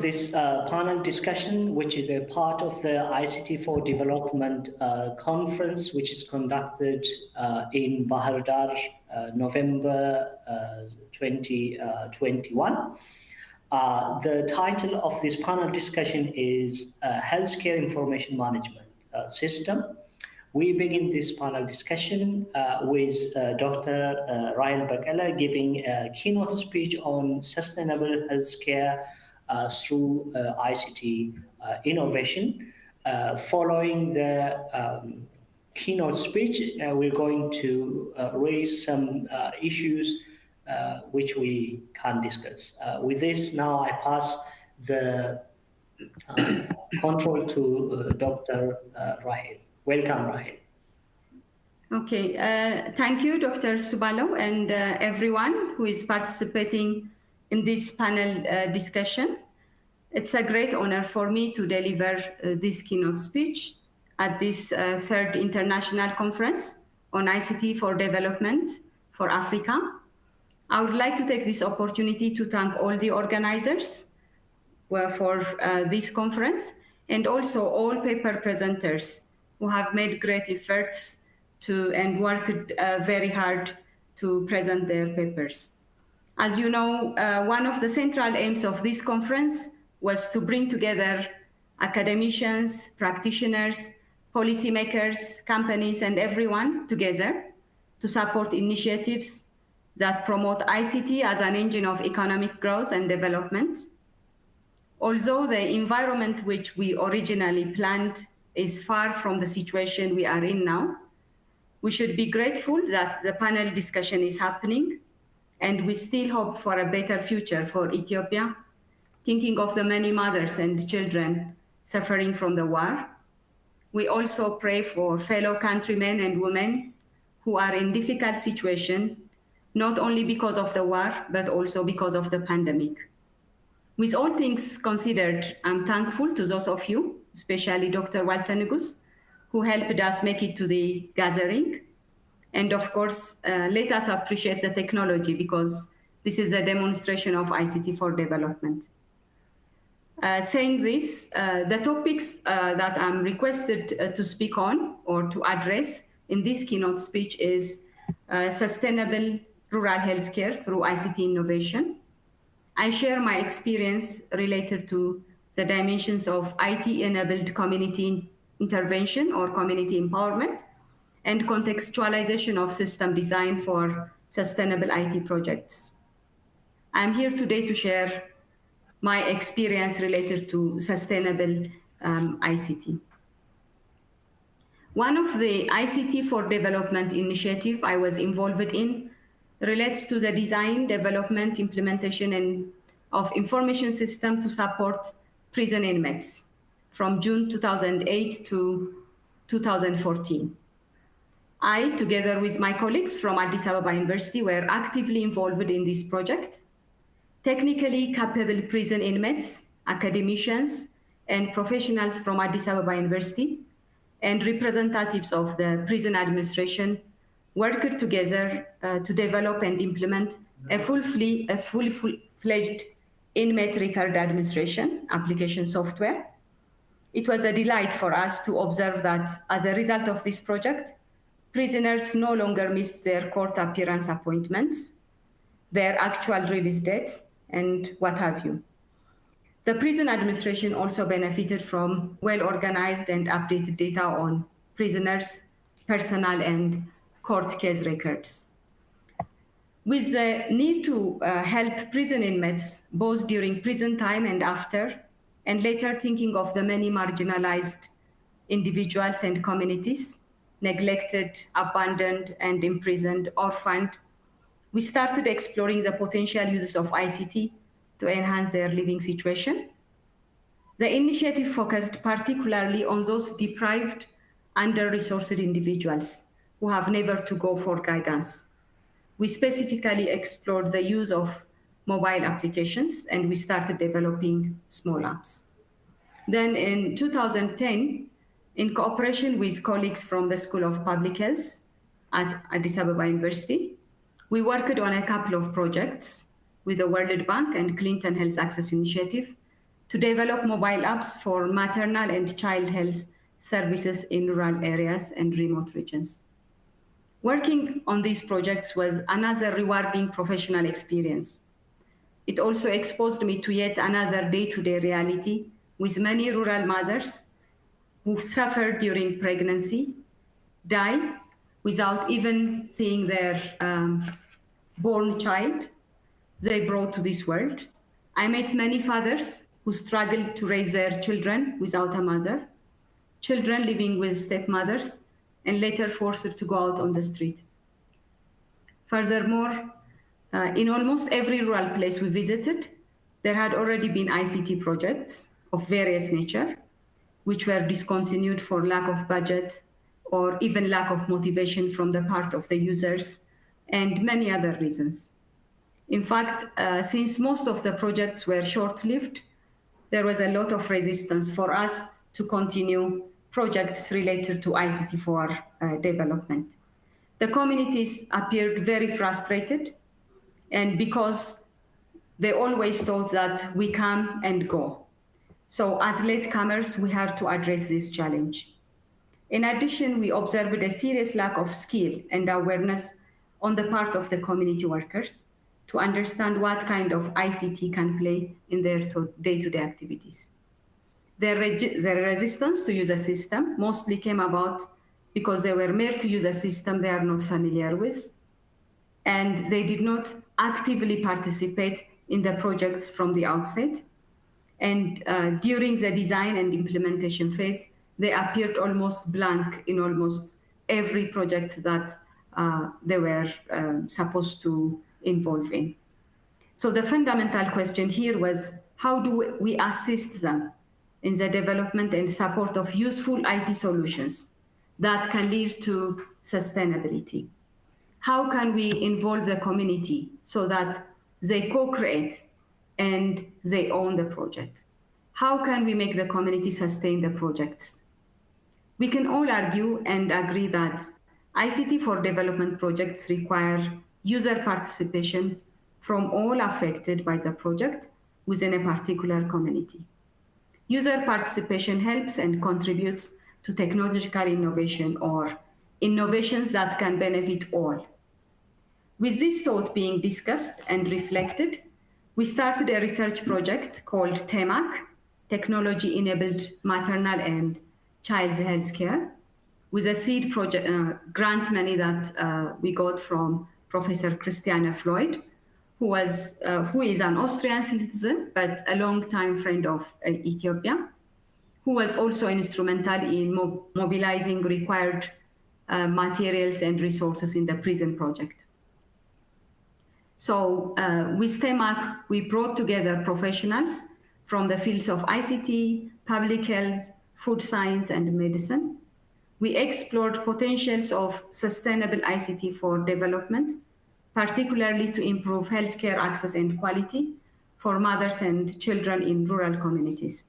this panel discussion, which is a part of the ICT for Development conference, which is conducted in Bahar Dar, November 2021. The title of this panel discussion is Healthcare Information Management System. We begin this panel discussion with Dr. Ryan Bakala giving a keynote speech on sustainable healthcare through ICT innovation. Following the keynote speech, we're going to raise some issues which we can discuss. With this, now I pass the control to Dr. Rahil. Welcome, Rahil. Okay, thank you, Dr. Subalo, and everyone who is participating in this panel discussion. It's a great honor for me to deliver this keynote speech at this third international conference on ICT for development for Africa. I would like to take this opportunity to thank all the organizers for this conference and also all paper presenters who have made great efforts and worked very hard to present their papers. As you know, one of the central aims of this conference was to bring together academicians, practitioners, policymakers, companies, and everyone together to support initiatives that promote ICT as an engine of economic growth and development. Although the environment which we originally planned is far from the situation we are in now, we should be grateful that the panel discussion is happening, and we still hope for a better future for Ethiopia, thinking of the many mothers and children suffering from the war. We also pray for fellow countrymen and women who are in difficult situation, not only because of the war, but also because of the pandemic. With all things considered, I'm thankful to those of you, especially Dr. Walter Nugus, who helped us make it to the gathering. And of course, let us appreciate the technology because this is a demonstration of ICT for development. Saying this, the topics that I'm requested to speak on or to address in this keynote speech is sustainable rural healthcare through ICT innovation. I share my experience related to the dimensions of IT-enabled community intervention or community empowerment and contextualization of system design for sustainable IT projects. I'm here today to share my experience related to sustainable ICT. One of the ICT for development initiative I was involved in relates to the design, development, implementation of information system to support prison inmates from June 2008 to 2014. I, together with my colleagues from Addis Ababa University, were actively involved in this project. Technically capable prison inmates, academicians, and professionals from Addis Ababa University and representatives of the prison administration worked together to develop and implement a full-fledged inmate record administration application software. It was a delight for us to observe that as a result of this project, prisoners no longer missed their court appearance appointments, their actual release dates, and what have you. The prison administration also benefited from well-organized and updated data on prisoners, personnel, and court case records. With the need to help prison inmates, both during prison time and after, and later thinking of the many marginalized individuals and communities, neglected, abandoned, and imprisoned, orphaned, we started exploring the potential uses of ICT to enhance their living situation. The initiative focused particularly on those deprived, under-resourced individuals who have never to go for guidance. We specifically explored the use of mobile applications, and we started developing small apps. Then in 2010, in cooperation with colleagues from the School of Public Health at Addis Ababa University, we worked on a couple of projects with the World Bank and Clinton Health Access Initiative to develop mobile apps for maternal and child health services in rural areas and remote regions. Working on these projects was another rewarding professional experience. It also exposed me to yet another day-to-day reality with many rural mothers who suffer during pregnancy, die without even seeing their born child they brought to this world. I met many fathers who struggled to raise their children without a mother, children living with stepmothers, and later forced to go out on the street. Furthermore, in almost every rural place we visited, there had already been ICT projects of various nature, which were discontinued for lack of budget or even lack of motivation from the part of the users, and many other reasons. In fact, since most of the projects were short-lived, there was a lot of resistance for us to continue projects related to ICT for development. The communities appeared very frustrated, and because they always thought that we come and go. So as latecomers, we have to address this challenge. In addition, we observed a serious lack of skill and awareness on the part of the community workers to understand what kind of ICT can play in their day-to-day activities. Their resistance to use a system mostly came about because they were made to use a system they are not familiar with, and they did not actively participate in the projects from the outset. And during the design and implementation phase, they appeared almost blank in almost every project that they were supposed to involve in. So the fundamental question here was, how do we assist them in the development and support of useful IT solutions that can lead to sustainability? How can we involve the community so that they co-create and they own the project? How can we make the community sustain the projects? We can all argue and agree that ICT for development projects require user participation from all affected by the project within a particular community. User participation helps and contributes to technological innovation or innovations that can benefit all. With this thought being discussed and reflected, we started a research project called TEMAC, Technology-Enabled Maternal and Child's Healthcare, with a seed project grant money that we got from Professor Christiane Floyd, who is an Austrian citizen, but a long-time friend of Ethiopia, who was also instrumental in mobilizing required materials and resources in the prison project. So with TEMAC, we brought together professionals from the fields of ICT, public health, food science, and medicine. We explored potentials of sustainable ICT for development, particularly to improve healthcare access and quality for mothers and children in rural communities.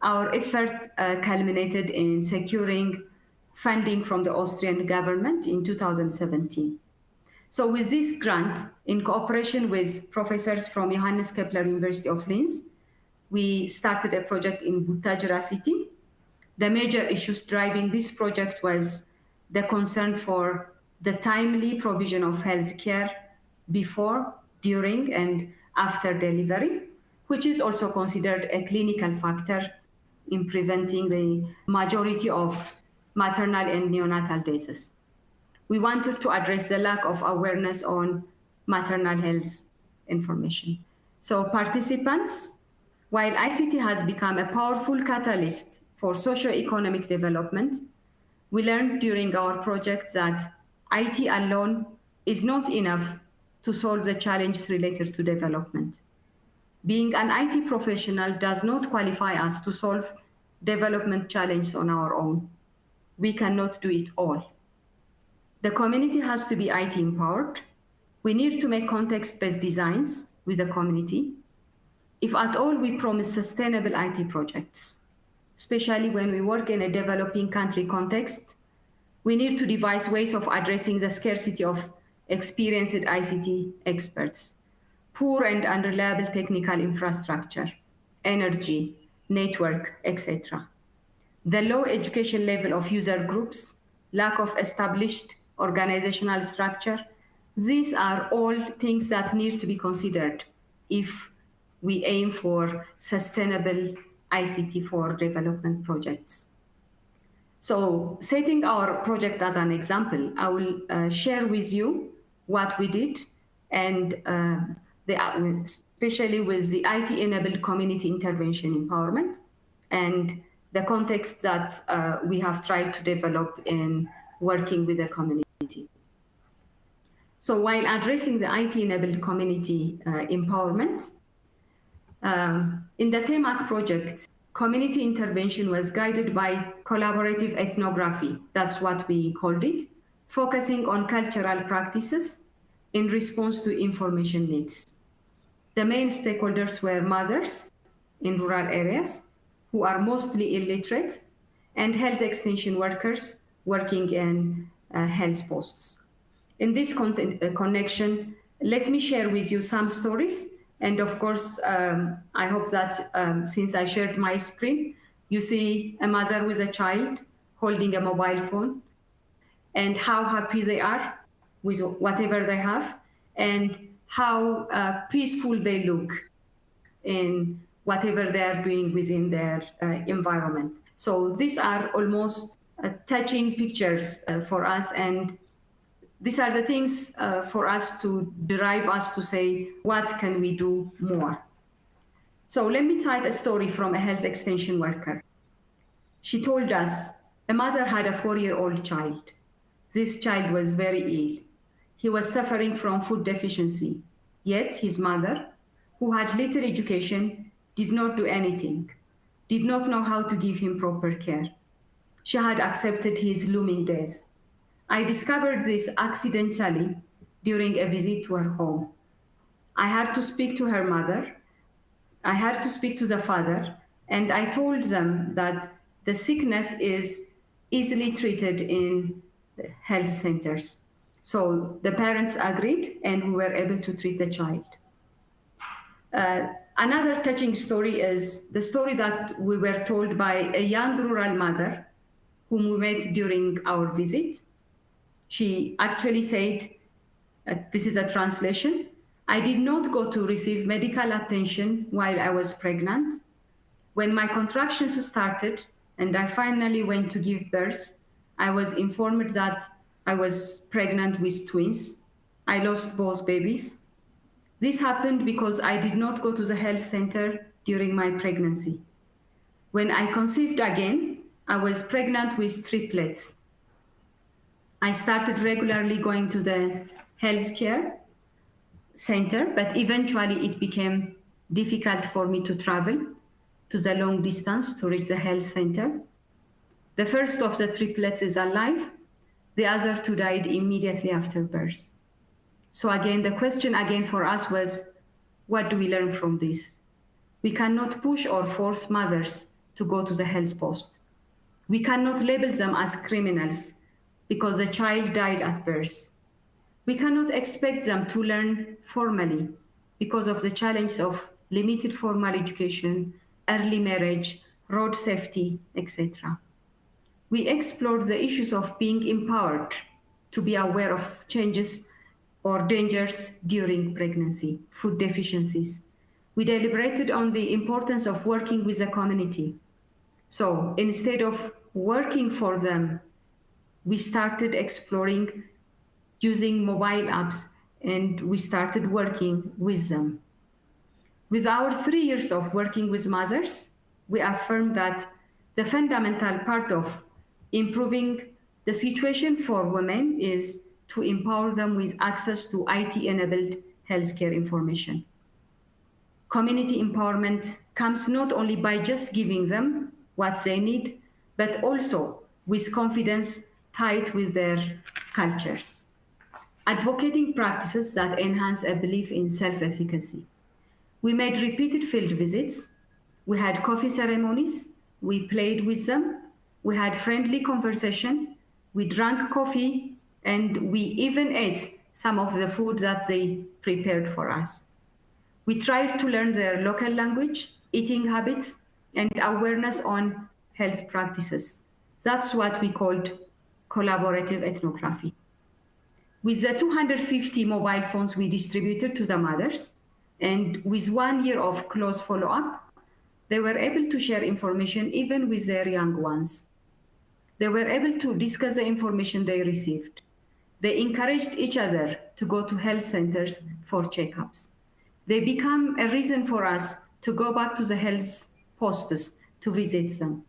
Our efforts culminated in securing funding from the Austrian government in 2017. So with this grant, in cooperation with professors from Johannes Kepler University of Linz, we started a project in Butajra city. The major issues driving this project was the concern for the timely provision of healthcare before, during, and after delivery, which is also considered a clinical factor in preventing the majority of maternal and neonatal deaths. We wanted to address the lack of awareness on maternal health information. So participants, while ICT has become a powerful catalyst for socio-economic development, we learned during our project that IT alone is not enough to solve the challenges related to development. Being an IT professional does not qualify us to solve development challenges on our own. We cannot do it all. The community has to be IT empowered. We need to make context-based designs with the community. If at all we promise sustainable IT projects, especially when we work in a developing country context, we need to devise ways of addressing the scarcity of experienced ICT experts, poor and unreliable technical infrastructure, energy, network, etc. The low education level of user groups, lack of established organizational structure, these are all things that need to be considered if we aim for sustainable ICT for development projects. So, setting our project as an example, I will share with you what we did and especially with the IT-enabled community intervention empowerment and the context that we have tried to develop in working with the community. So while addressing the IT-enabled community empowerment, in the TEMAC project, community intervention was guided by collaborative ethnography, that's what we called it, focusing on cultural practices in response to information needs. The main stakeholders were mothers in rural areas who are mostly illiterate and health extension workers working in health posts. In this connection, let me share with you some stories. And of course, I hope that since I shared my screen, you see a mother with a child holding a mobile phone and how happy they are with whatever they have and how peaceful they look in whatever they are doing within their environment. So these are almost touching pictures for us, and these are the things for us to drive us to say, what can we do more? So let me cite a story from a health extension worker. She told us a mother had a 4-year-old child. This child was very ill. He was suffering from food deficiency. Yet his mother, who had little education, did not do anything, did not know how to give him proper care. She had accepted his looming death. I discovered this accidentally during a visit to her home. I had to speak to her mother. I had to speak to the father, and I told them that the sickness is easily treated in health centers. So the parents agreed, and we were able to treat the child. Another touching story is the story that we were told by a young rural mother whom we met during our visit. She actually said, this is a translation, I did not go to receive medical attention while I was pregnant. When my contractions started and I finally went to give birth, I was informed that I was pregnant with twins. I lost both babies. This happened because I did not go to the health center during my pregnancy. When I conceived again, I was pregnant with triplets. I started regularly going to the healthcare center, but eventually it became difficult for me to travel to the long distance to reach the health center. The first of the triplets is alive. The other two died immediately after birth. So again, the question again for us was, what do we learn from this? We cannot push or force mothers to go to the health post. We cannot label them as criminals because the child died at birth. We cannot expect them to learn formally because of the challenge of limited formal education, early marriage, road safety, etc. We explored the issues of being empowered to be aware of changes or dangers during pregnancy, food deficiencies. We deliberated on the importance of working with the community. So instead of working for them, we started exploring using mobile apps, and we started working with them. With our 3 years of working with mothers, we affirmed that the fundamental part of improving the situation for women is to empower them with access to IT-enabled healthcare information. Community empowerment comes not only by just giving them what they need, but also with confidence tied with their cultures. Advocating practices that enhance a belief in self-efficacy. We made repeated field visits. We had coffee ceremonies. We played with them. We had friendly conversation. We drank coffee, and we even ate some of the food that they prepared for us. We tried to learn their local language, eating habits, and awareness on health practices. That's what we called collaborative ethnography. With the 250 mobile phones we distributed to the mothers, and with 1 year of close follow-up, they were able to share information even with their young ones. They were able to discuss the information they received. They encouraged each other to go to health centers for checkups. They become a reason for us to go back to the health posts to visit them.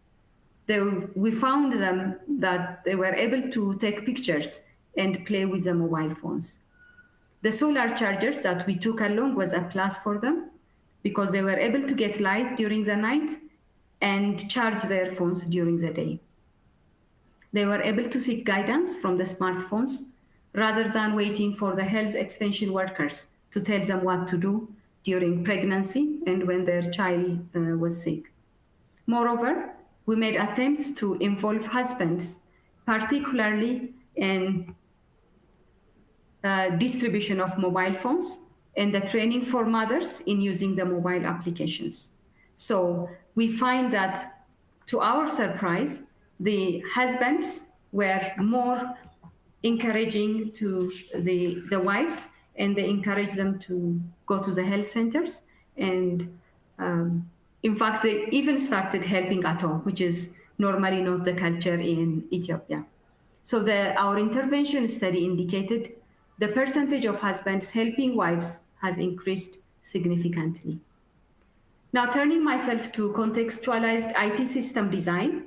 We found them that they were able to take pictures and play with the mobile phones. The solar chargers that we took along was a plus for them because they were able to get light during the night and charge their phones during the day. They were able to seek guidance from the smartphones rather than waiting for the health extension workers to tell them what to do during pregnancy and when their child was sick. Moreover, we made attempts to involve husbands, particularly in distribution of mobile phones and the training for mothers in using the mobile applications. So we find that, to our surprise, the husbands were more encouraging to the wives, and they encouraged them to go to the health centers. And in fact, they even started helping at home, which is normally not the culture in Ethiopia. So our intervention study indicated the percentage of husbands helping wives has increased significantly. Now, turning myself to contextualized IT system design,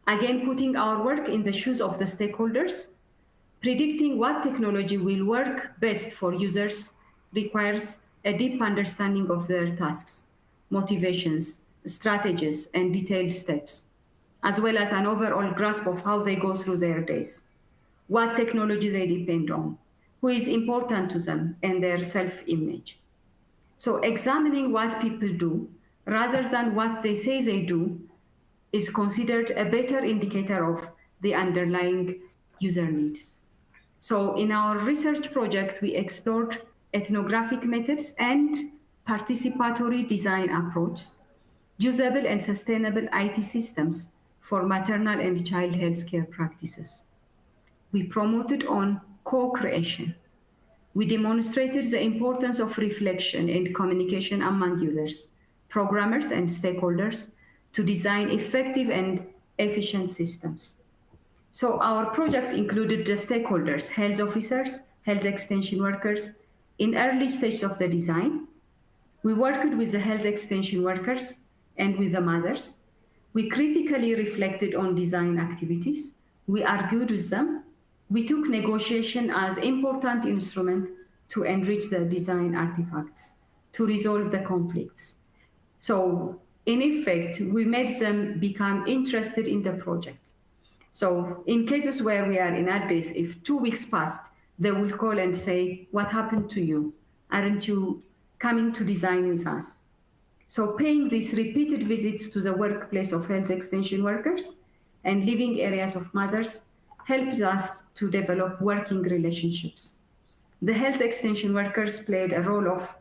again, putting our work in the shoes of the stakeholders, predicting what technology will work best for users requires a deep understanding of their tasks, motivations, strategies, and detailed steps, as well as an overall grasp of how they go through their days, what technology they depend on, who is important to them, and their self-image. So examining what people do rather than what they say they do is considered a better indicator of the underlying user needs. So in our research project, we explored ethnographic methods and participatory design approach, usable and sustainable IT systems for maternal and child healthcare practices. We promoted on co-creation. We demonstrated the importance of reflection and communication among users, programmers, and stakeholders to design effective and efficient systems. So our project included the stakeholders, health officers, health extension workers in early stages of the design. We worked with the health extension workers and with the mothers. We critically reflected on design activities. We argued with them. We took negotiation as important instrument to enrich the design artifacts, to resolve the conflicts. So in effect, we made them become interested in the project. So in cases where we are in Addis, if 2 weeks passed, they will call and say, what happened to you? Aren't you coming to design with us? So paying these repeated visits to the workplace of health extension workers and living areas of mothers helps us to develop working relationships. The health extension workers played a role of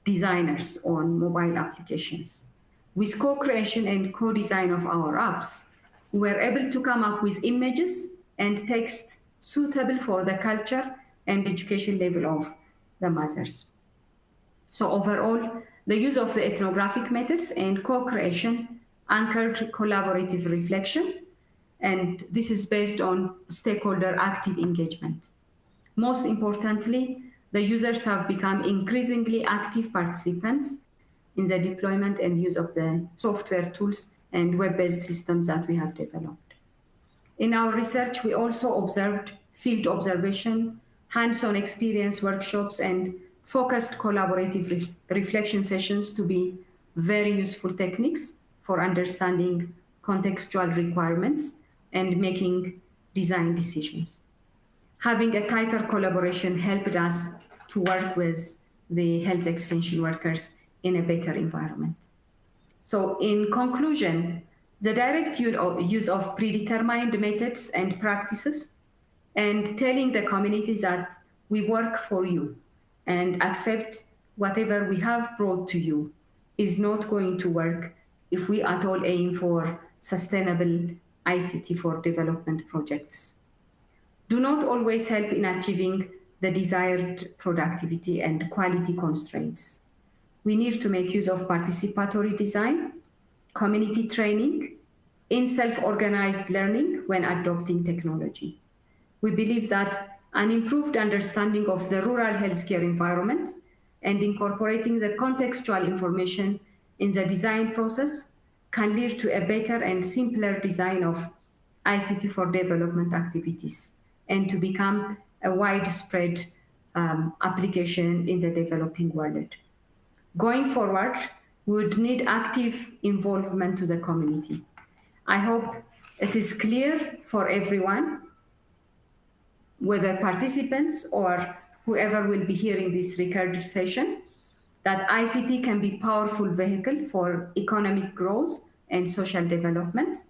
designers on mobile applications. With co-creation and co-design of our apps, we were able to come up with images and text suitable for the culture and education level of the mothers. So overall, the use of the ethnographic methods and co-creation anchored collaborative reflection, and this is based on stakeholder active engagement. Most importantly, the users have become increasingly active participants in the deployment and use of the software tools and web-based systems that we have developed. In our research, we also observed field observation, hands-on experience workshops, and focused collaborative reflection sessions to be very useful techniques for understanding contextual requirements and making design decisions. Having a tighter collaboration helped us to work with the health extension workers in a better environment. So in conclusion, the direct use of predetermined methods and practices and telling the community that we work for you and accept whatever we have brought to you is not going to work if we at all aim for sustainable ICT for development projects. Do not always help in achieving the desired productivity and quality constraints. We need to make use of participatory design, community training, in self-organized learning when adopting technology. We believe that an improved understanding of the rural healthcare environment and incorporating the contextual information in the design process can lead to a better and simpler design of ICT for development activities and to become a widespread application in the developing world. Going forward, we would need active involvement to the community. I hope it is clear for everyone, whether participants or whoever will be hearing this recorded session, that ICT can be a powerful vehicle for economic growth and social development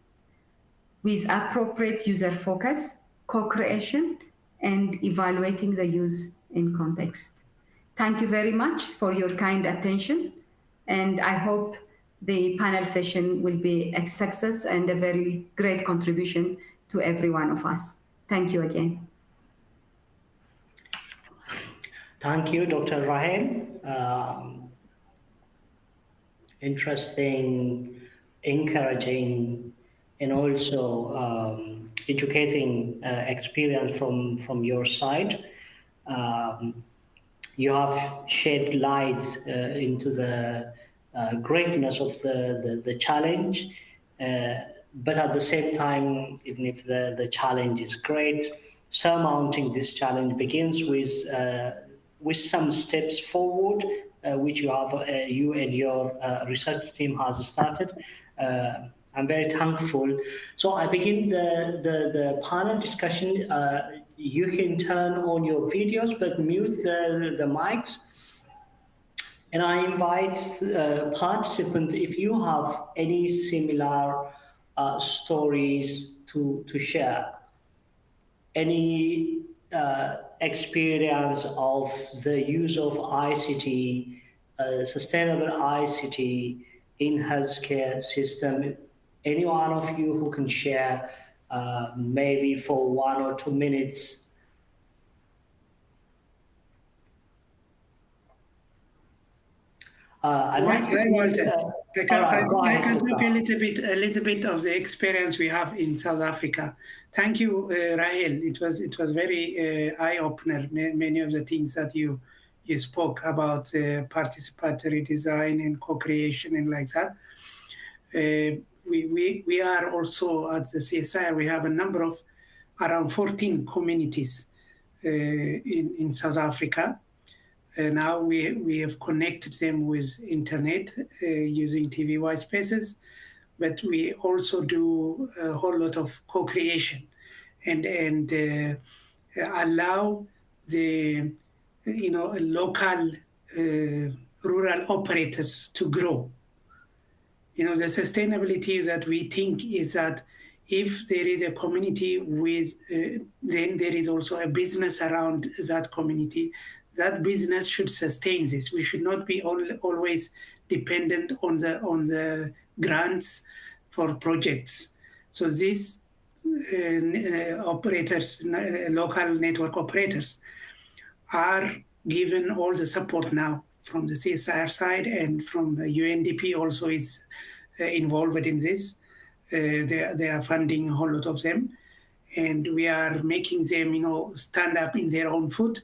with appropriate user focus, co-creation, and evaluating the use in context. Thank you very much for your kind attention, and I hope the panel session will be a success and a very great contribution to every one of us. Thank you again. Thank you, Dr. Rahel. Interesting, encouraging, and also educating experience from your side. You have shed light into the greatness of the challenge, but at the same time, even if the challenge is great, surmounting this challenge begins with some steps forward, which you and your research team has started. I'm very thankful. So I begin the panel discussion. You can turn on your videos, but mute the mics. And I invite participants, if you have any similar stories to share, any experience of the use of ICT, sustainable ICT in healthcare system, any one of you who can share maybe for 1 or 2 minutes. Hi, Walter. I can talk a little bit of the experience we have in South Africa. Thank you, Rahel. It was very eye opener. Many of the things that you spoke about, participatory design and co-creation and like that. We are also at the CSIR. We have a number of around 14 communities in South Africa. Now we have connected them with internet using TV white spaces, but we also do a whole lot of co-creation and allow the local rural operators to grow. The sustainability that we think is that if there is a community with, then there is also a business around that community. That business should sustain this. We should not be always dependent on the grants for projects. So these operators, local network operators, are given all the support now from the CSIR side, and from the UNDP also is involved in this. They are funding a whole lot of them, and we are making them, stand up in their own foot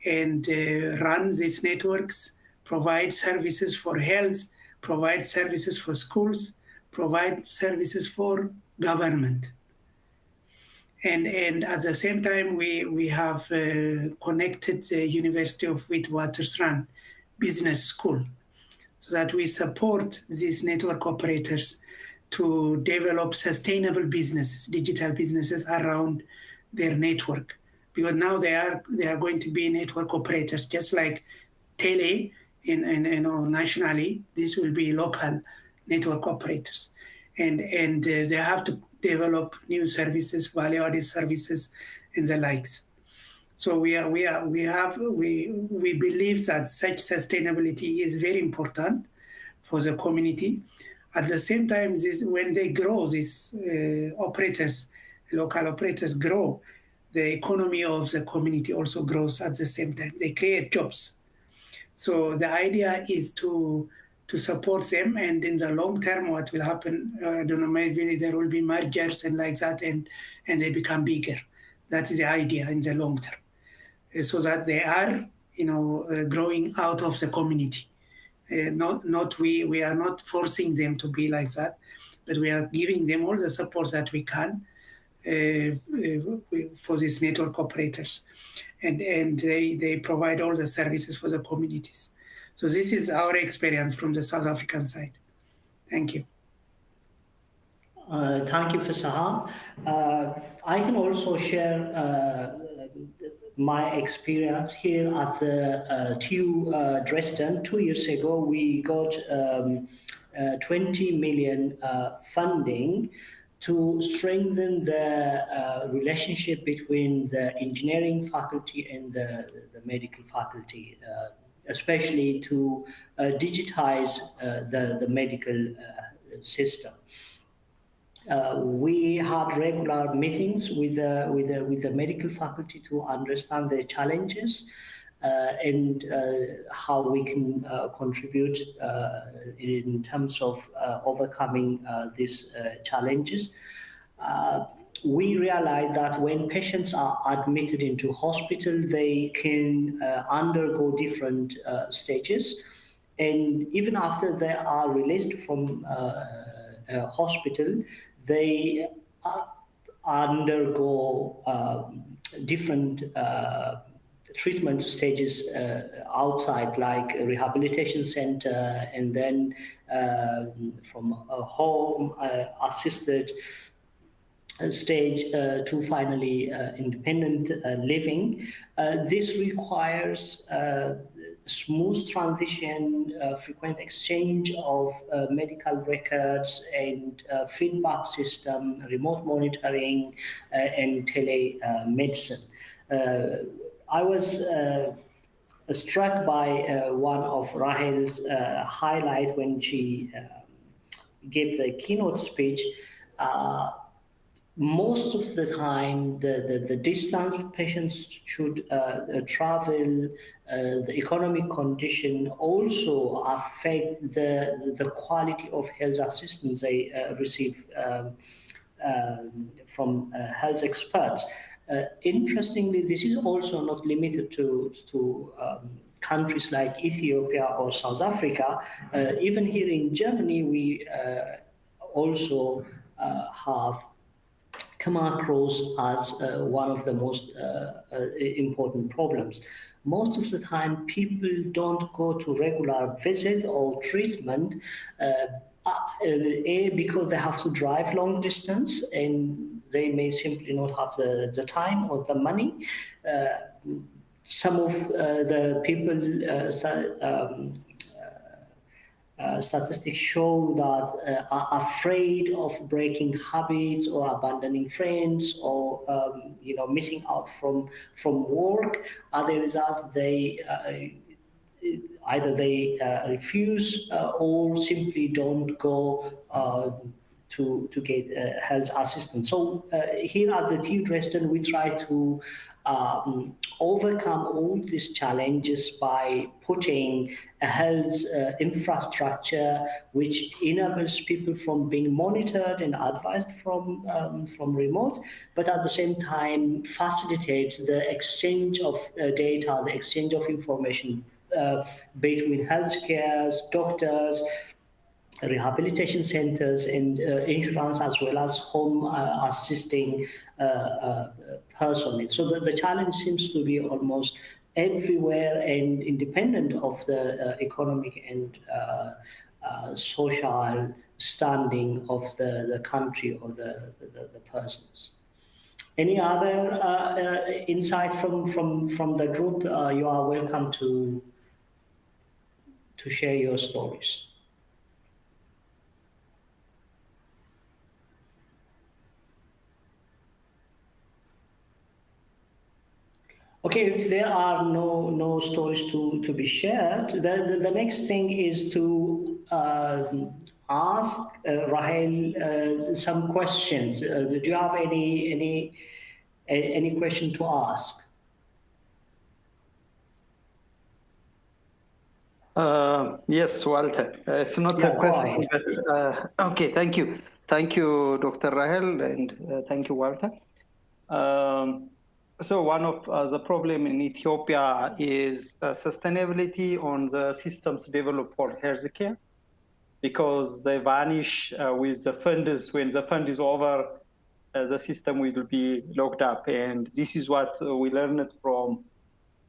and run these networks, provide services for health, provide services for schools, provide services for government. And at the same time, we have connected the University of Witwatersrand Business School, so that we support these network operators to develop sustainable businesses, digital businesses around their network. Because now they are going to be network operators, just like tele nationally. This will be local network operators, and they have to develop new services, value-added services, and the likes. So we believe that such sustainability is very important for the community. At the same time, when they grow, these operators, local operators grow, the economy of the community also grows at the same time. They create jobs. So the idea is to support them, and in the long term, what will happen? I don't know. Maybe there will be mergers and like that, and they become bigger. That is the idea in the long term, so that they are, growing out of the community. Not we are not forcing them to be like that, but we are giving them all the support that we can for these network operators, and they provide all the services for the communities. So this is our experience from the South African side. Thank you. Thank you, Fasaha. I can also share my experience here at the TU Dresden. 2 years ago, we got 20 million funding to strengthen the relationship between the engineering faculty and the medical faculty, especially to digitize the medical system. We had regular meetings with the medical faculty to understand their challenges and how we can contribute in terms of overcoming these challenges. We realize that when patients are admitted into hospital, they can undergo different stages. And even after they are released from hospital, they undergo different treatment stages outside, like a rehabilitation center, and then from a home assisted stage to finally independent living. This requires smooth transition, frequent exchange of medical records and feedback system, remote monitoring, and telemedicine. I was struck by one of Rahel's highlights when she gave the keynote speech. Most of the time, the distance patients should travel, the economic condition also affect the quality of health assistance they receive from health experts. Interestingly, this is also not limited to countries like Ethiopia or South Africa. Even here in Germany, we also have come across as one of the most important problems. Most of the time, people don't go to regular visit or treatment, because they have to drive long distance and they may simply not have the time or the money. Some of the people statistics show that are afraid of breaking habits or abandoning friends or missing out from work. As a result, they either they refuse or simply don't go to get health assistance. So here at the TU Dresden, we try to overcome all these challenges by putting a health infrastructure which enables people from being monitored and advised from remote, but at the same time facilitates the exchange of data, the exchange of information between healthcare, doctors, rehabilitation centers, and insurance, as well as home assisting personnel. So the challenge seems to be almost everywhere and independent of the economic and social standing of the country or the persons. Any other insight from the group? You are welcome to share your stories. Okay, if there are no stories to be shared, the next thing is to ask Rahel some questions. Do you have any question to ask? Yes, Walter. It's not a question, but okay. Thank you, Dr. Rahel, and thank you, Walter. So one of the problem in Ethiopia is sustainability on the systems developed for healthcare, because they vanish with the funds. When the fund is over, the system will be locked up, and this is what we learned from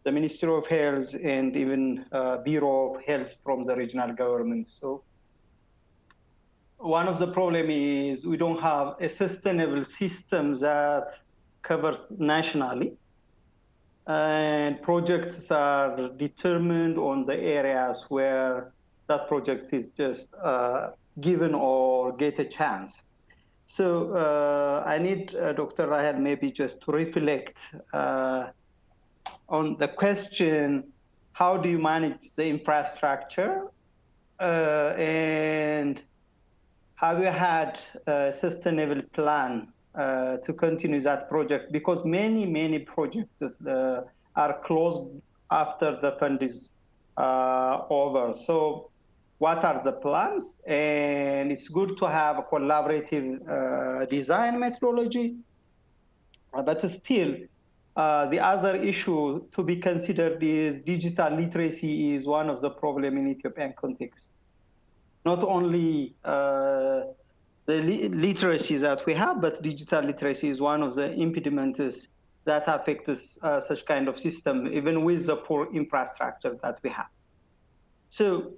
the Ministry of Health and even Bureau of Health from the regional government. So one of the problem is we don't have a sustainable system that covers nationally, and projects are determined on the areas where that project is just given or get a chance. So I need Dr. Rahel maybe just to reflect on the question, how do you manage the infrastructure, and have you had a sustainable plan to continue that project? Because many projects are closed after the fund is over. So what are the plans? And it's good to have a collaborative design methodology, but still, the other issue to be considered is digital literacy is one of the problems in Ethiopian context. Not only the literacy that we have, but digital literacy is one of the impediments that affects such kind of system, even with the poor infrastructure that we have. So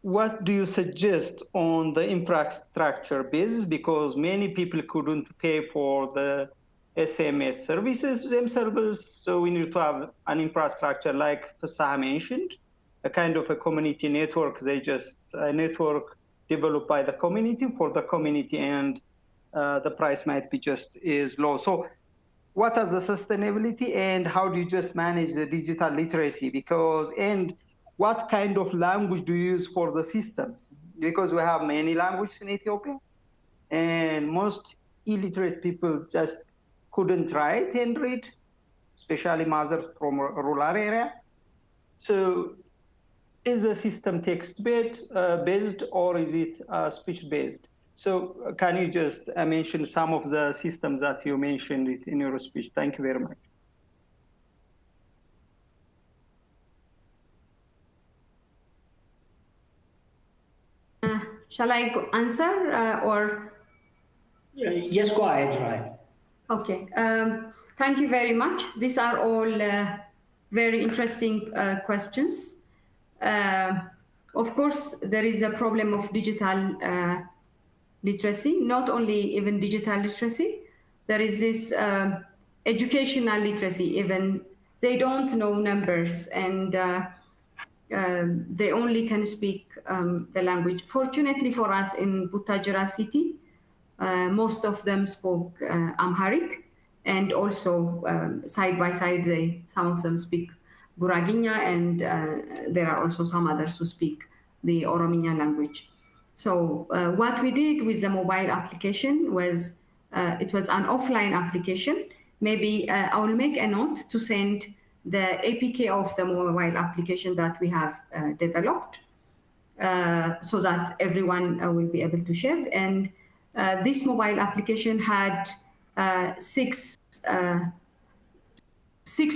what do you suggest on the infrastructure basis? Because many people couldn't pay for the SMS services themselves, so we need to have an infrastructure like Fasah mentioned, a kind of a community network. They just a network developed by the community for the community, and the price might be just is low. So what is the sustainability, and how do you just manage the digital literacy? Because, and what kind of language do you use for the systems? Because we have many languages in Ethiopia, and most illiterate people just couldn't write and read, especially mothers from a rural area. So is the system text-based or is it speech-based? So can you just mention some of the systems that you mentioned in your speech? Thank you very much. Shall I answer or? Yes, go ahead, Ryan. Okay, thank you very much. These are all very interesting questions. Of course, there is a problem of digital literacy, not only even digital literacy. There is this educational literacy, even they don't know numbers, and they only can speak the language. Fortunately for us in Butajira city, most of them spoke Amharic, and also side by side, some of them speak Guraginya, and there are also some others who speak the Orominya language. So what we did with the mobile application was, it was an offline application. Maybe I will make a note to send the APK of the mobile application that we have developed, so that everyone will be able to share. And this mobile application had six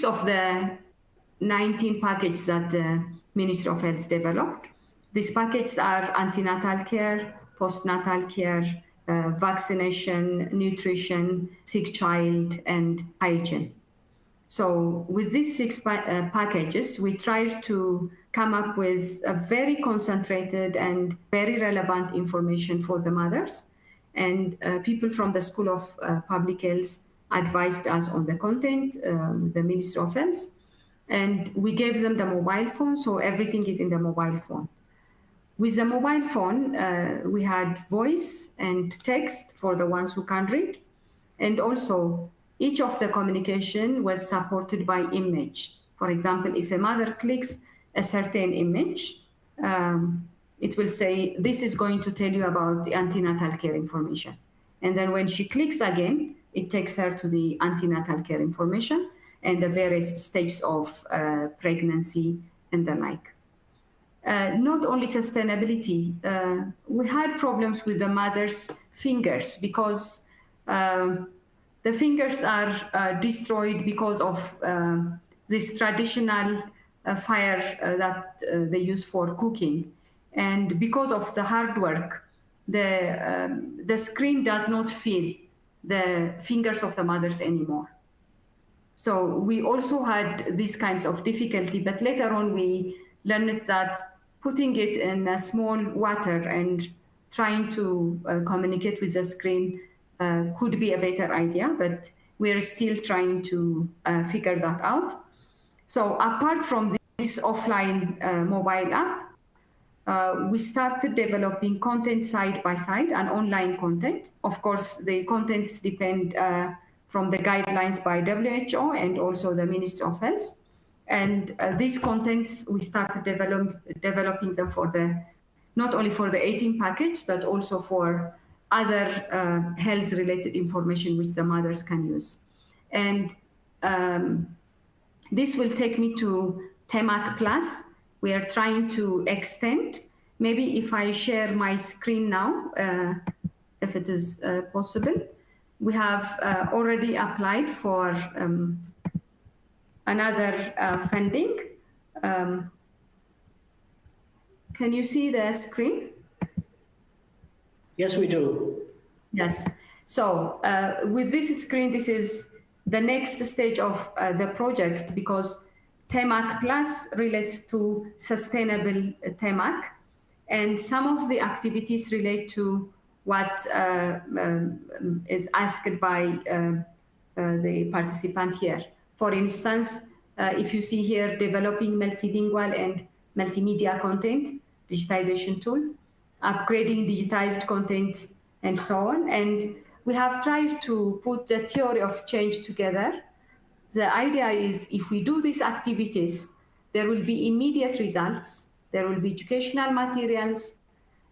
of the 19 packages that the Ministry of Health developed. These packages are antenatal care, postnatal care, vaccination, nutrition, sick child, and hygiene. So with these six packages, we tried to come up with a very concentrated and very relevant information for the mothers. And people from the School of Public Health advised us on the content, the Ministry of Health. And we gave them the mobile phone, so everything is in the mobile phone. With the mobile phone, we had voice and text for the ones who can read. And also, each of the communication was supported by image. For example, if a mother clicks a certain image, it will say, this is going to tell you about the antenatal care information. And then when she clicks again, it takes her to the antenatal care information and the various stages of pregnancy and the like. Not only sustainability, we had problems with the mother's fingers because the fingers are destroyed because of this traditional fire that they use for cooking. And because of the hard work, the screen does not feel the fingers of the mothers anymore. So we also had these kinds of difficulty, but later on we learned that putting it in a small water and trying to communicate with the screen could be a better idea, but we're still trying to figure that out. So apart from this offline mobile app, we started developing content side by side and online content. Of course, the contents depend from the guidelines by WHO and also the Ministry of Health. And these contents, we started developing them for not only for the 18 package, but also for other health-related information which the mothers can use. And this will take me to TEMAC Plus. We are trying to extend. Maybe if I share my screen now, if it is possible. We have already applied for another funding. Can you see the screen? Yes, we do. Yes. So with this screen, this is the next stage of the project, because TEMAC Plus relates to sustainable TEMAC, and some of the activities relate to what is asked by the participant here. For instance, if you see here, developing multilingual and multimedia content, digitization tool, upgrading digitized content, and so on. And we have tried to put the theory of change together. The idea is if we do these activities, there will be immediate results. There will be educational materials.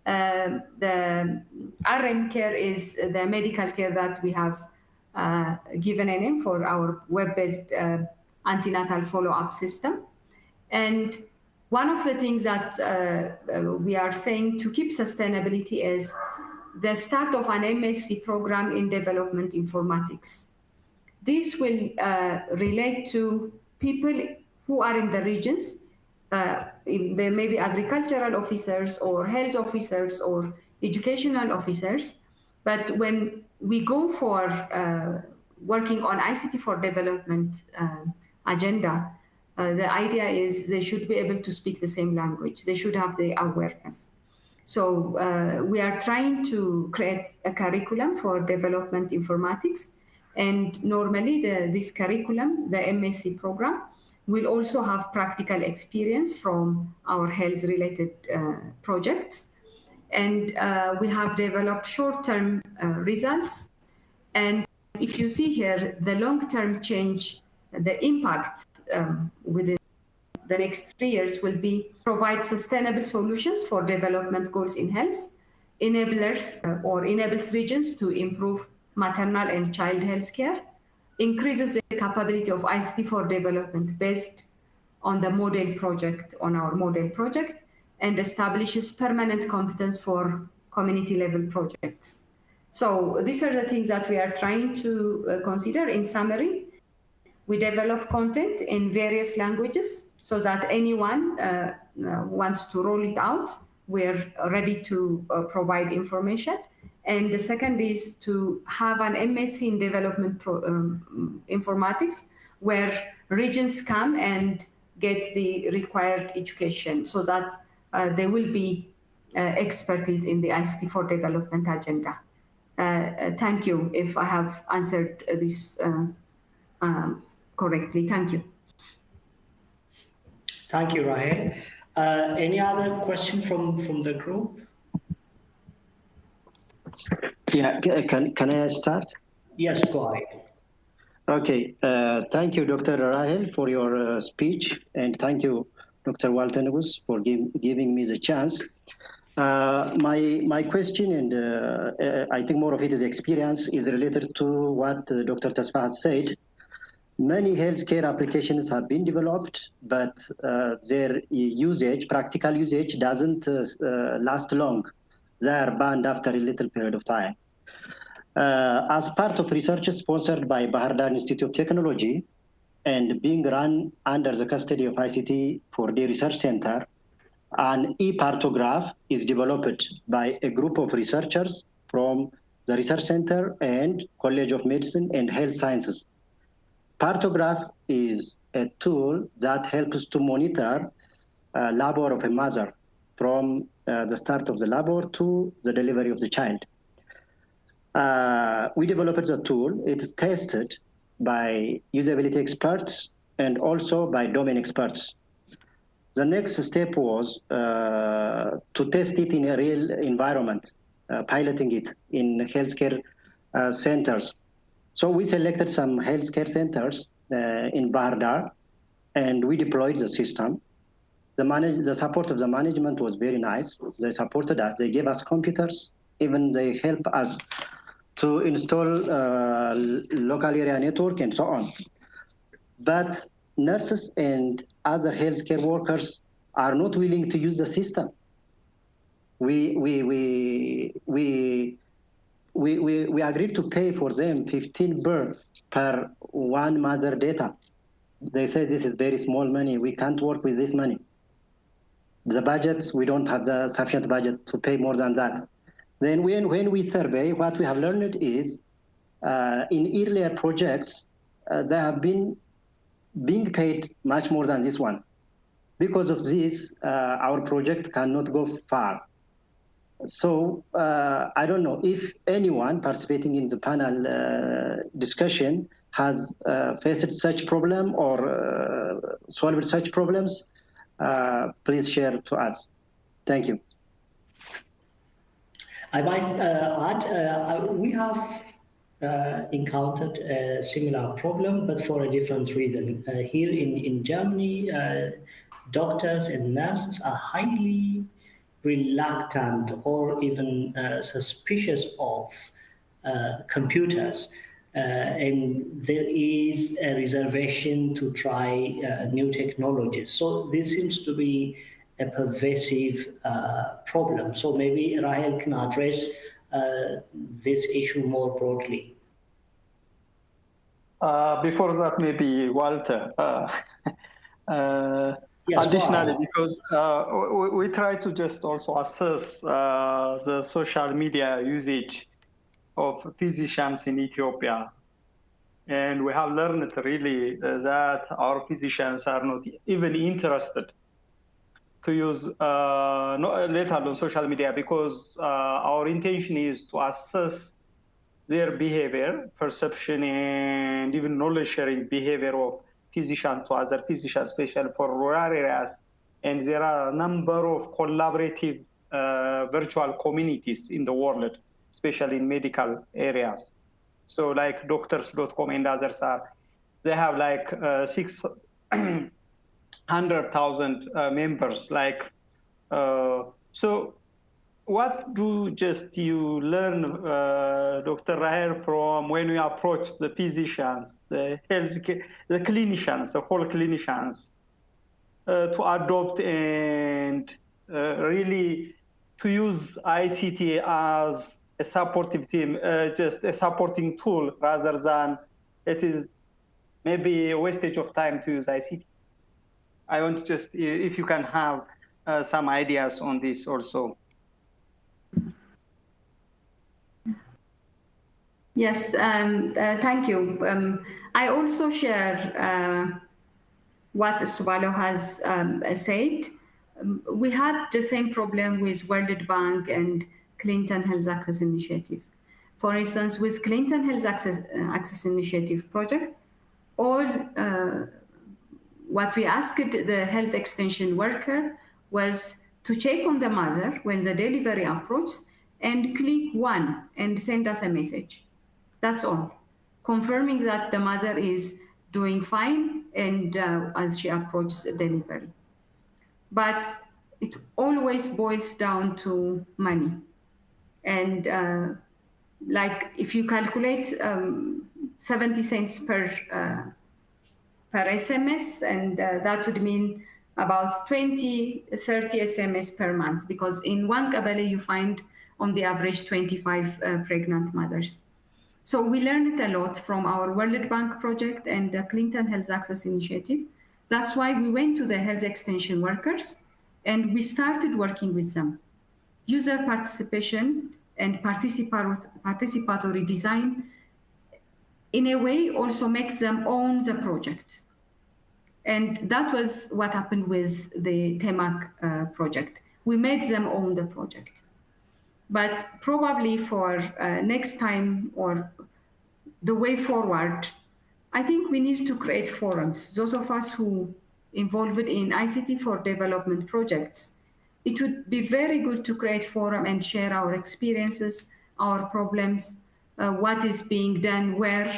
The RM care is the medical care that we have given a name for our web-based antenatal follow-up system. And one of the things that we are saying to keep sustainability is the start of an MSc program in development informatics. This will relate to people who are in the regions. There may be agricultural officers or health officers or educational officers. But when we go for working on ICT for development agenda, the idea is they should be able to speak the same language. They should have the awareness. So we are trying to create a curriculum for development informatics. And normally this curriculum, the MSc program, will also have practical experience from our health-related projects. And we have developed short-term results. And if you see here, the long-term change, the impact within the next 3 years will be provide sustainable solutions for development goals in health, enables regions to improve maternal and child health care, increases the capability of ICT for development based on the model project, on our model project, and establishes permanent competence for community level projects. So these are the things that we are trying to consider. In summary, we develop content in various languages so that anyone wants to roll it out, we're ready to provide information. And the second is to have an MSc in development informatics, where regions come and get the required education so that there will be expertise in the ICT for development agenda. Thank you if I have answered this correctly. Thank you. Thank you, Rahel. Any other question from the group? Yeah, can I start? Yes, go ahead. Okay, thank you, Dr. Rahel, for your speech, and thank you, Dr. Walter Negus, for giving me the chance. My question, and I think more of it is experience, is related to what Dr. Tasfa has said. Many healthcare applications have been developed, but their usage, practical usage, doesn't last long. They are banned after a little period of time. As part of research sponsored by Bahar Dar Institute of Technology and being run under the custody of ICT for the Research Center, an e-partograph is developed by a group of researchers from the Research Center and College of Medicine and Health Sciences. Partograph is a tool that helps to monitor labor of a mother from the start of the labor to the delivery of the child. We developed the tool. It is tested by usability experts and also by domain experts. The next step was to test it in a real environment, piloting it in healthcare centers. So we selected some healthcare centers in Bahar Dar, and we deployed the system. The support of the management was very nice. They supported us. They gave us computers. Even they helped us to install local area network and so on. But nurses and other healthcare workers are not willing to use the system. We agreed to pay for them 15 birr per one mother data. They say this is very small money. We can't work with this money. The budgets, we don't have the sufficient budget to pay more than that. Then when we survey, what we have learned is in earlier projects, they have been being paid much more than this one. Because of this, our project cannot go far. So I don't know if anyone participating in the panel discussion has faced such problem or solved such problems. Please share to us. Thank you. I might add, we have encountered a similar problem, but for a different reason. Here in Germany, doctors and nurses are highly reluctant or even suspicious of computers. And there is a reservation to try new technologies. So this seems to be a pervasive problem. So maybe Rahel can address this issue more broadly. Before that, maybe Walter. Yes, additionally, because we try to just also assess the social media usage of physicians in Ethiopia. And we have learned really that our physicians are not even interested to use let alone social media, because our intention is to assess their behavior, perception, and even knowledge sharing behavior of physicians to other physicians, especially for rural areas. And there are a number of collaborative virtual communities in the world, especially in medical areas. So like doctors.com and others they have like 600,000 members. So what do you learn, Dr. Rahel, from when we approach the physicians, the healthcare, the clinicians, the whole clinicians, to adopt and really to use ICT as a supportive team, just a supporting tool, rather than it is maybe a wastage of time to use ICT? I want to just, if you can have some ideas on this also. Yes, thank you. I also share what Subalo has said. We had the same problem with World Bank and Clinton Health Access Initiative. For instance, with Clinton Health Access Initiative project, all what we asked the health extension worker was to check on the mother when the delivery approaches and click 1 and send us a message. That's all, confirming that the mother is doing fine and as she approaches delivery. But it always boils down to money. And like if you calculate 70 cents per SMS, and that would mean about 20, 30 SMS per month, because in one Kabale you find on the average 25 pregnant mothers. So we learned a lot from our World Bank project and the Clinton Health Access Initiative. That's why we went to the health extension workers and we started working with them. User participation and participatory design in a way also makes them own the project. And that was what happened with the TEMAC project. We made them own the project. But probably for next time or the way forward, I think we need to create forums. Those of us who involved in ICT for development projects, it would be very good to create forum and share our experiences, our problems, what is being done where,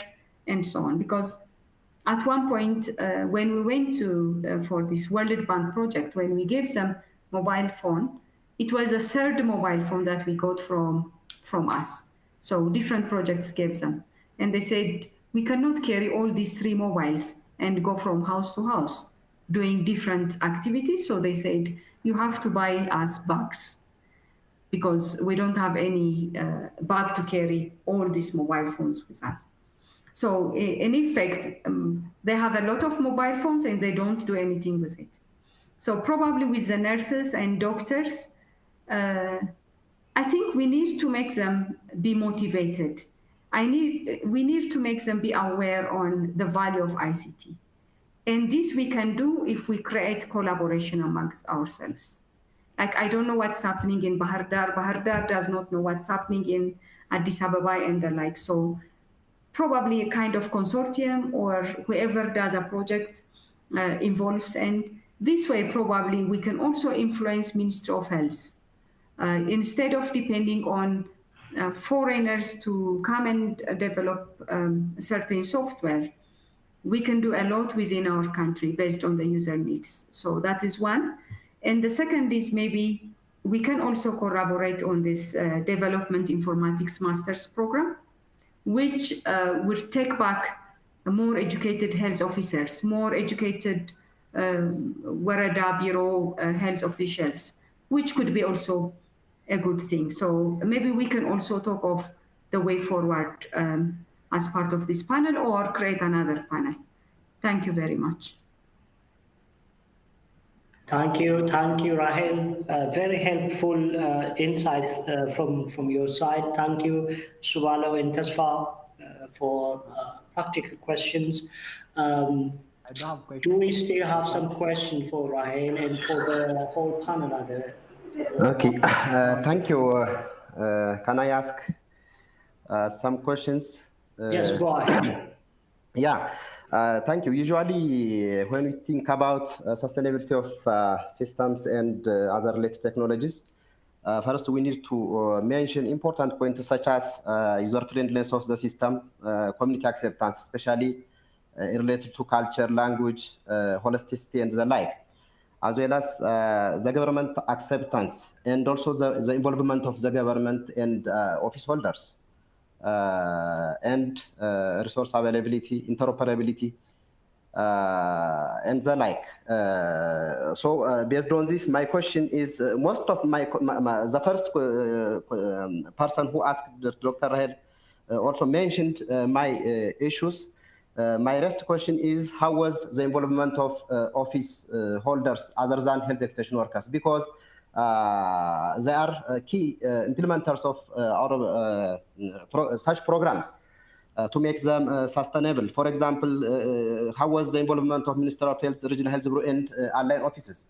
and so on. Because at one point, when we went to for this World Bank project, when we gave them mobile phone, it was a third mobile phone that we got from us. So different projects gave them. And they said, we cannot carry all these 3 mobiles and go from house to house doing different activities. So they said, you have to buy us bags because we don't have any bag to carry all these mobile phones with us. So in effect, they have a lot of mobile phones and they don't do anything with it. So probably with the nurses and doctors, I think we need to make them be motivated. We need to make them be aware on the value of ICT. And this we can do if we create collaboration amongst ourselves. Like, I don't know what's happening in Bahar Dar. Bahar Dar does not know what's happening in Addis Ababa and the like. So probably a kind of consortium or whoever does a project involves. And this way, probably we can also influence Ministry of Health. Instead of depending on foreigners to come and develop certain software, we can do a lot within our country based on the user needs. So that is one. And the second is maybe we can also collaborate on this development informatics master's program, which will take back more educated health officers, more educated Warada Bureau health officials, which could be also a good thing. So maybe we can also talk of the way forward as part of this panel or create another panel. Thank you very much. Thank you, Rahel. Very helpful insights from your side. Thank you, Subalo and Tasfa, for practical questions. Do we still have some questions for Rahel and for the whole panel? Okay, thank you. Can I ask some questions? Yes, go ahead. Yeah. Thank you. Usually, when we think about sustainability of systems and other related technologies, first we need to mention important points such as user-friendliness of the system, community acceptance, especially related to culture, language, holisticity, and the like, as well as the government acceptance, and also the involvement of the government and office holders. And resource availability, interoperability, and the like. So based on this, my question is, most of the first person who asked Dr. Rahel also mentioned my issues. My next question is, how was the involvement of office holders other than health extension workers? Because they are key implementers of our such programs to make them sustainable. For example, how was the involvement of Minister of Health, Regional Health Bureau, and online offices?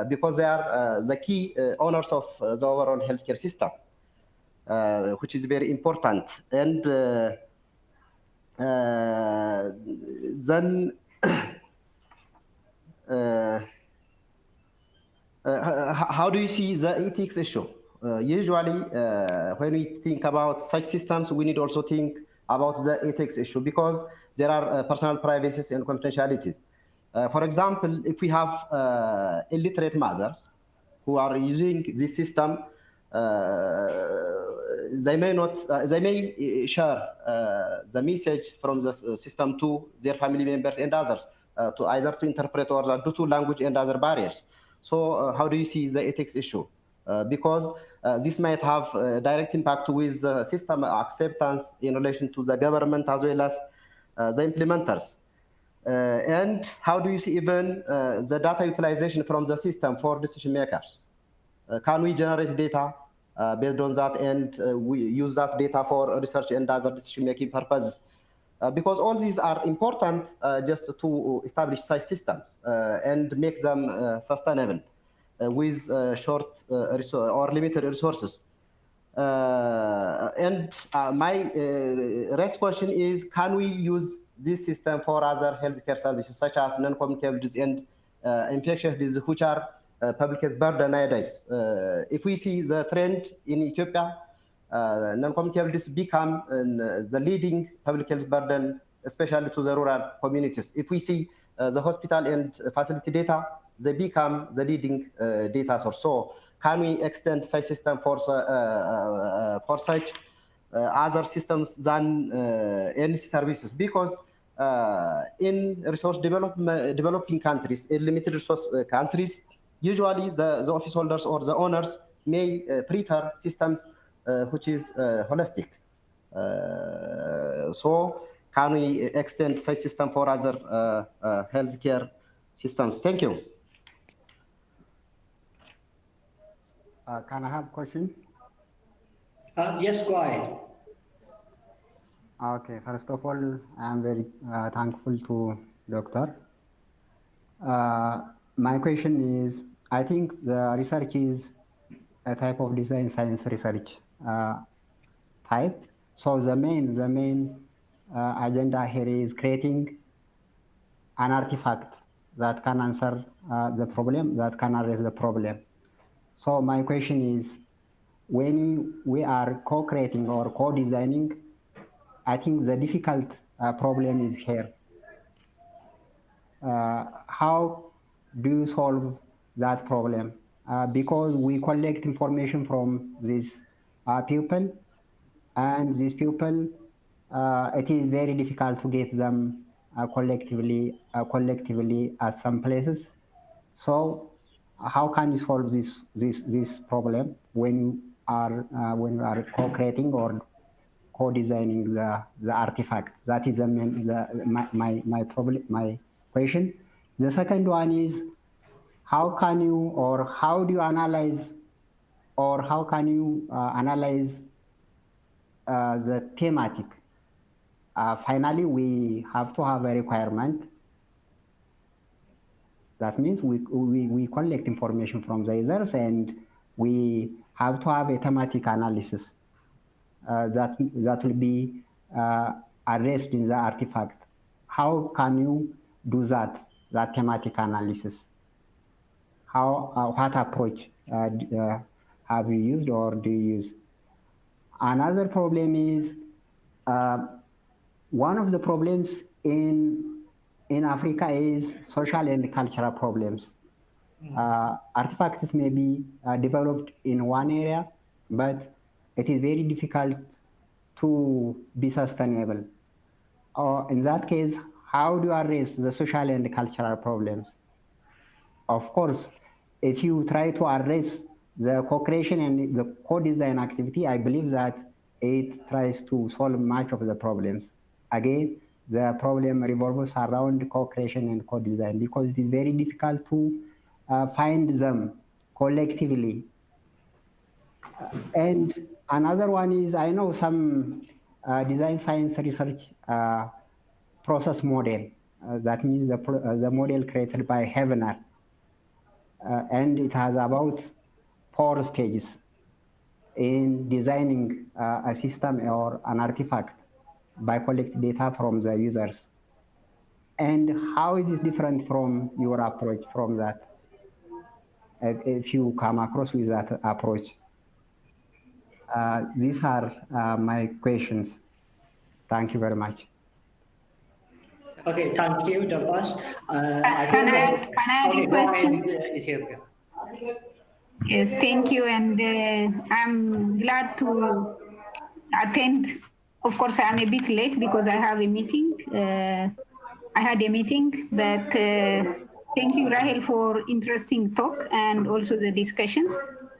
Because they are the key owners of the overall healthcare system, which is very important. And then how do you see the ethics issue? Usually, when we think about such systems, we need also think about the ethics issue because there are personal privacies and confidentialities. For example, if we have illiterate mothers who are using this system, they may share the message from the system to their family members and others, to either to interpret or due to language and other barriers. So how do you see the ethics issue? Because this might have a direct impact with system acceptance in relation to the government as well as the implementers. And how do you see even the data utilization from the system for decision makers? Can we generate data based on that, and we use that data for research and other decision-making purposes? Because all these are important just to establish such systems and make them sustainable with short or limited resources. And my next question is, can we use this system for other healthcare services such as non-communicable disease and infectious diseases, which are public health burden nowadays? If we see the trend in Ethiopia, non-communicable disease become the leading public health burden, especially to the rural communities. If we see the hospital and facility data, they become the leading data source. So can we extend such system for such other systems than any services? Because in resource developing countries, in limited resource countries, usually the office holders or the owners may prefer systems which is holistic. So can we extend such system for other healthcare systems? Thank you. Can I have a question? Yes, go ahead. Okay, first of all, I'm very thankful to Doctor. My question is, I think the research is a type of design science research type. So the main agenda here is creating an artifact that can answer the problem, that can address the problem. So my question is, when we are co-creating or co-designing, I think the difficult problem is here. How do you solve that problem? Because we collect information from these people, and these people, it is very difficult to get them collectively at some places. So how can you solve this problem when you are co-creating or co-designing the artifact? That is my question. The second one is, how can you, or how do you analyze, or how can you analyze the thematic? Finally, we have to have a requirement. That means we collect information from the users, and we have to have a thematic analysis that will be addressed in the artifact. How can you do that thematic analysis? What approach have you used or do you use? Another problem is, one of the problems in Africa is social and cultural problems. Artifacts may be developed in one area, but it is very difficult to be sustainable. In that case, how do you address the social and cultural problems? Of course, if you try to address the co-creation and the co-design activity, I believe that it tries to solve much of the problems. Again, the problem revolves around co-creation and co-design, because it is very difficult to find them collectively. And another one is, I know some design science research process model. That means the model created by Hevener. And it has about 4 stages in designing a system or an artifact by collecting data from the users. And how is this different from your approach from that, if you come across with that approach? These are my questions. Thank you very much. Okay, thank you, Dabas. Can I add a question? Ethiopia. Yes, thank you. And I'm glad to attend. Of course, I'm a bit late because I have a meeting. I had a meeting, but thank you, Rahel, for interesting talk and also the discussions.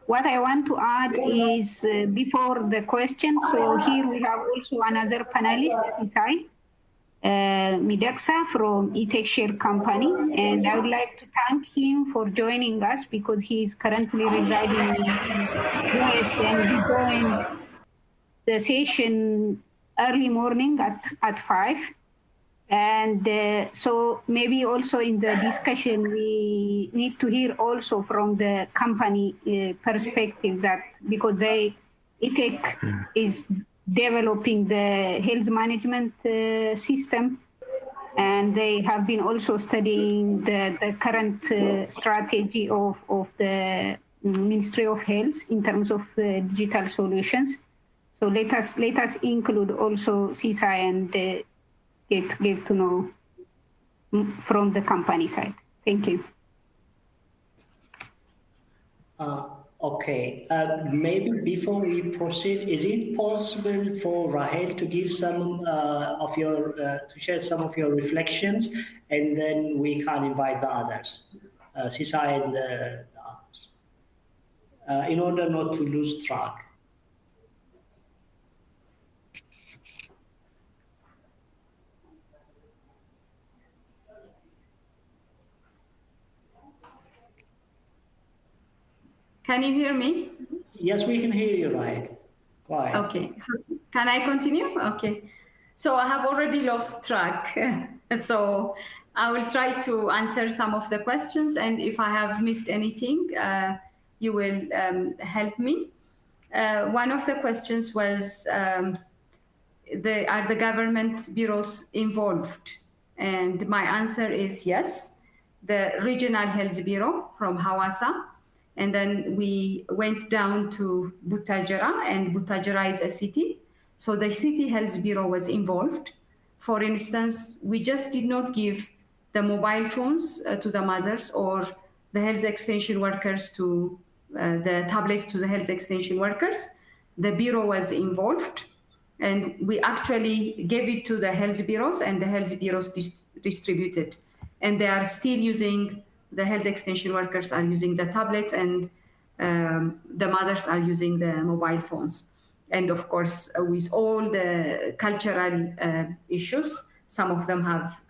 What I want to add is before the question, so here we have also another panelist, Isai Midaksa from eTech Share Company, and I would like to thank him for joining us because he is currently residing in US and he joined the session early morning at 5. And so maybe also in the discussion, we need to hear also from the company perspective that because eTech is developing the health management system, and they have been also studying the current strategy of the Ministry of Health in terms of digital solutions. So let us include also CISA and get to know from the company side. Thank you. Okay, maybe before we proceed, is it possible for Rahel to give some of your, to share some of your reflections, and then we can invite the others, Sisa and the others, in order not to lose track. Can you hear me? Yes, we can hear you, Rahel. Right. Okay, so can I continue? Okay. So I have already lost track. So I will try to answer some of the questions, and if I have missed anything, you will help me. One of the questions was, are the government bureaus involved? And my answer is yes. The Regional Health Bureau from Hawassa, and then we went down to Butajara, and Butajara is a city. So the City Health Bureau was involved. For instance, we just did not give the mobile phones to the mothers or the health extension workers to the tablets to the health extension workers. The Bureau was involved, and we actually gave it to the health bureaus, and the health bureaus distributed. And they are still using, the health extension workers are using the tablets, and the mothers are using the mobile phones. And of course, with all the cultural issues, some of them have,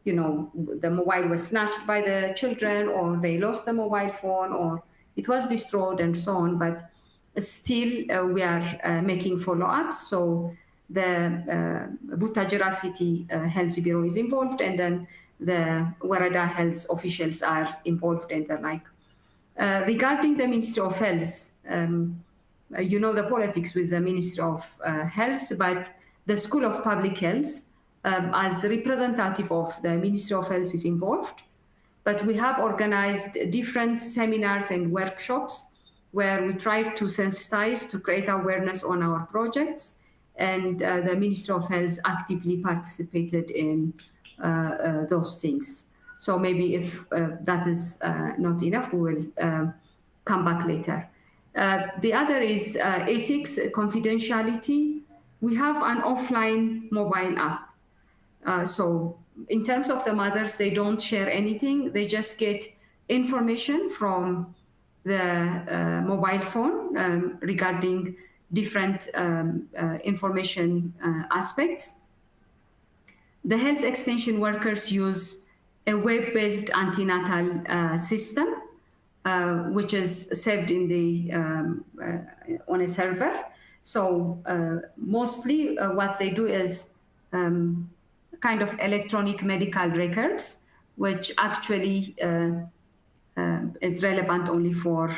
the mobile was snatched by the children, or they lost the mobile phone, or it was destroyed, and so on. But still, we are making follow-ups. So the Butajara City Health Bureau is involved, and then the Warada health officials are involved, and the like. Regarding the Ministry of Health, the politics with the Ministry of Health, but the School of Public Health, as representative of the Ministry of Health, is involved. But we have organized different seminars and workshops where we try to sensitize, to create awareness on our projects. And the Ministry of Health actively participated in those things. So maybe if that is not enough, we will come back later. The other is ethics, confidentiality. We have an offline mobile app. So in terms of the mothers, they don't share anything. They just get information from the mobile phone regarding different information aspects. The health extension workers use a web-based antenatal system, which is saved in the on a server. So mostly what they do is kind of electronic medical records, which actually is relevant only for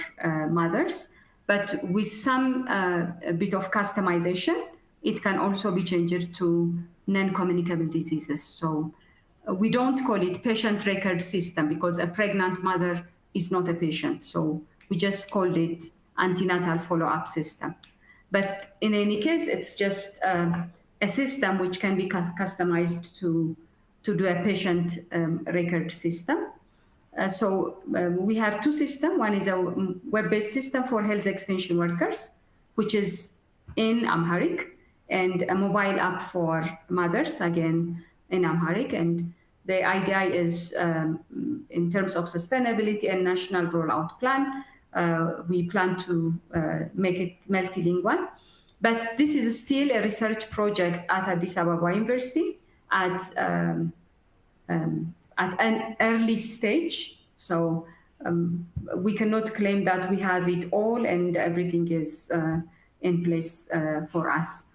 mothers. But with some a bit of customization, it can also be changed to non-communicable diseases. So we don't call it patient record system because a pregnant mother is not a patient. So we just called it antenatal follow-up system. But in any case, it's just a system which can be customized to do a patient record system. We have two systems. One is a web-based system for health extension workers, which is in Amharic, and a mobile app for mothers, again, in Amharic. And the idea is, in terms of sustainability and national rollout plan, we plan to make it multilingual. But this is still a research project at Addis Ababa University at an early stage. So we cannot claim that we have it all and everything is in place for us.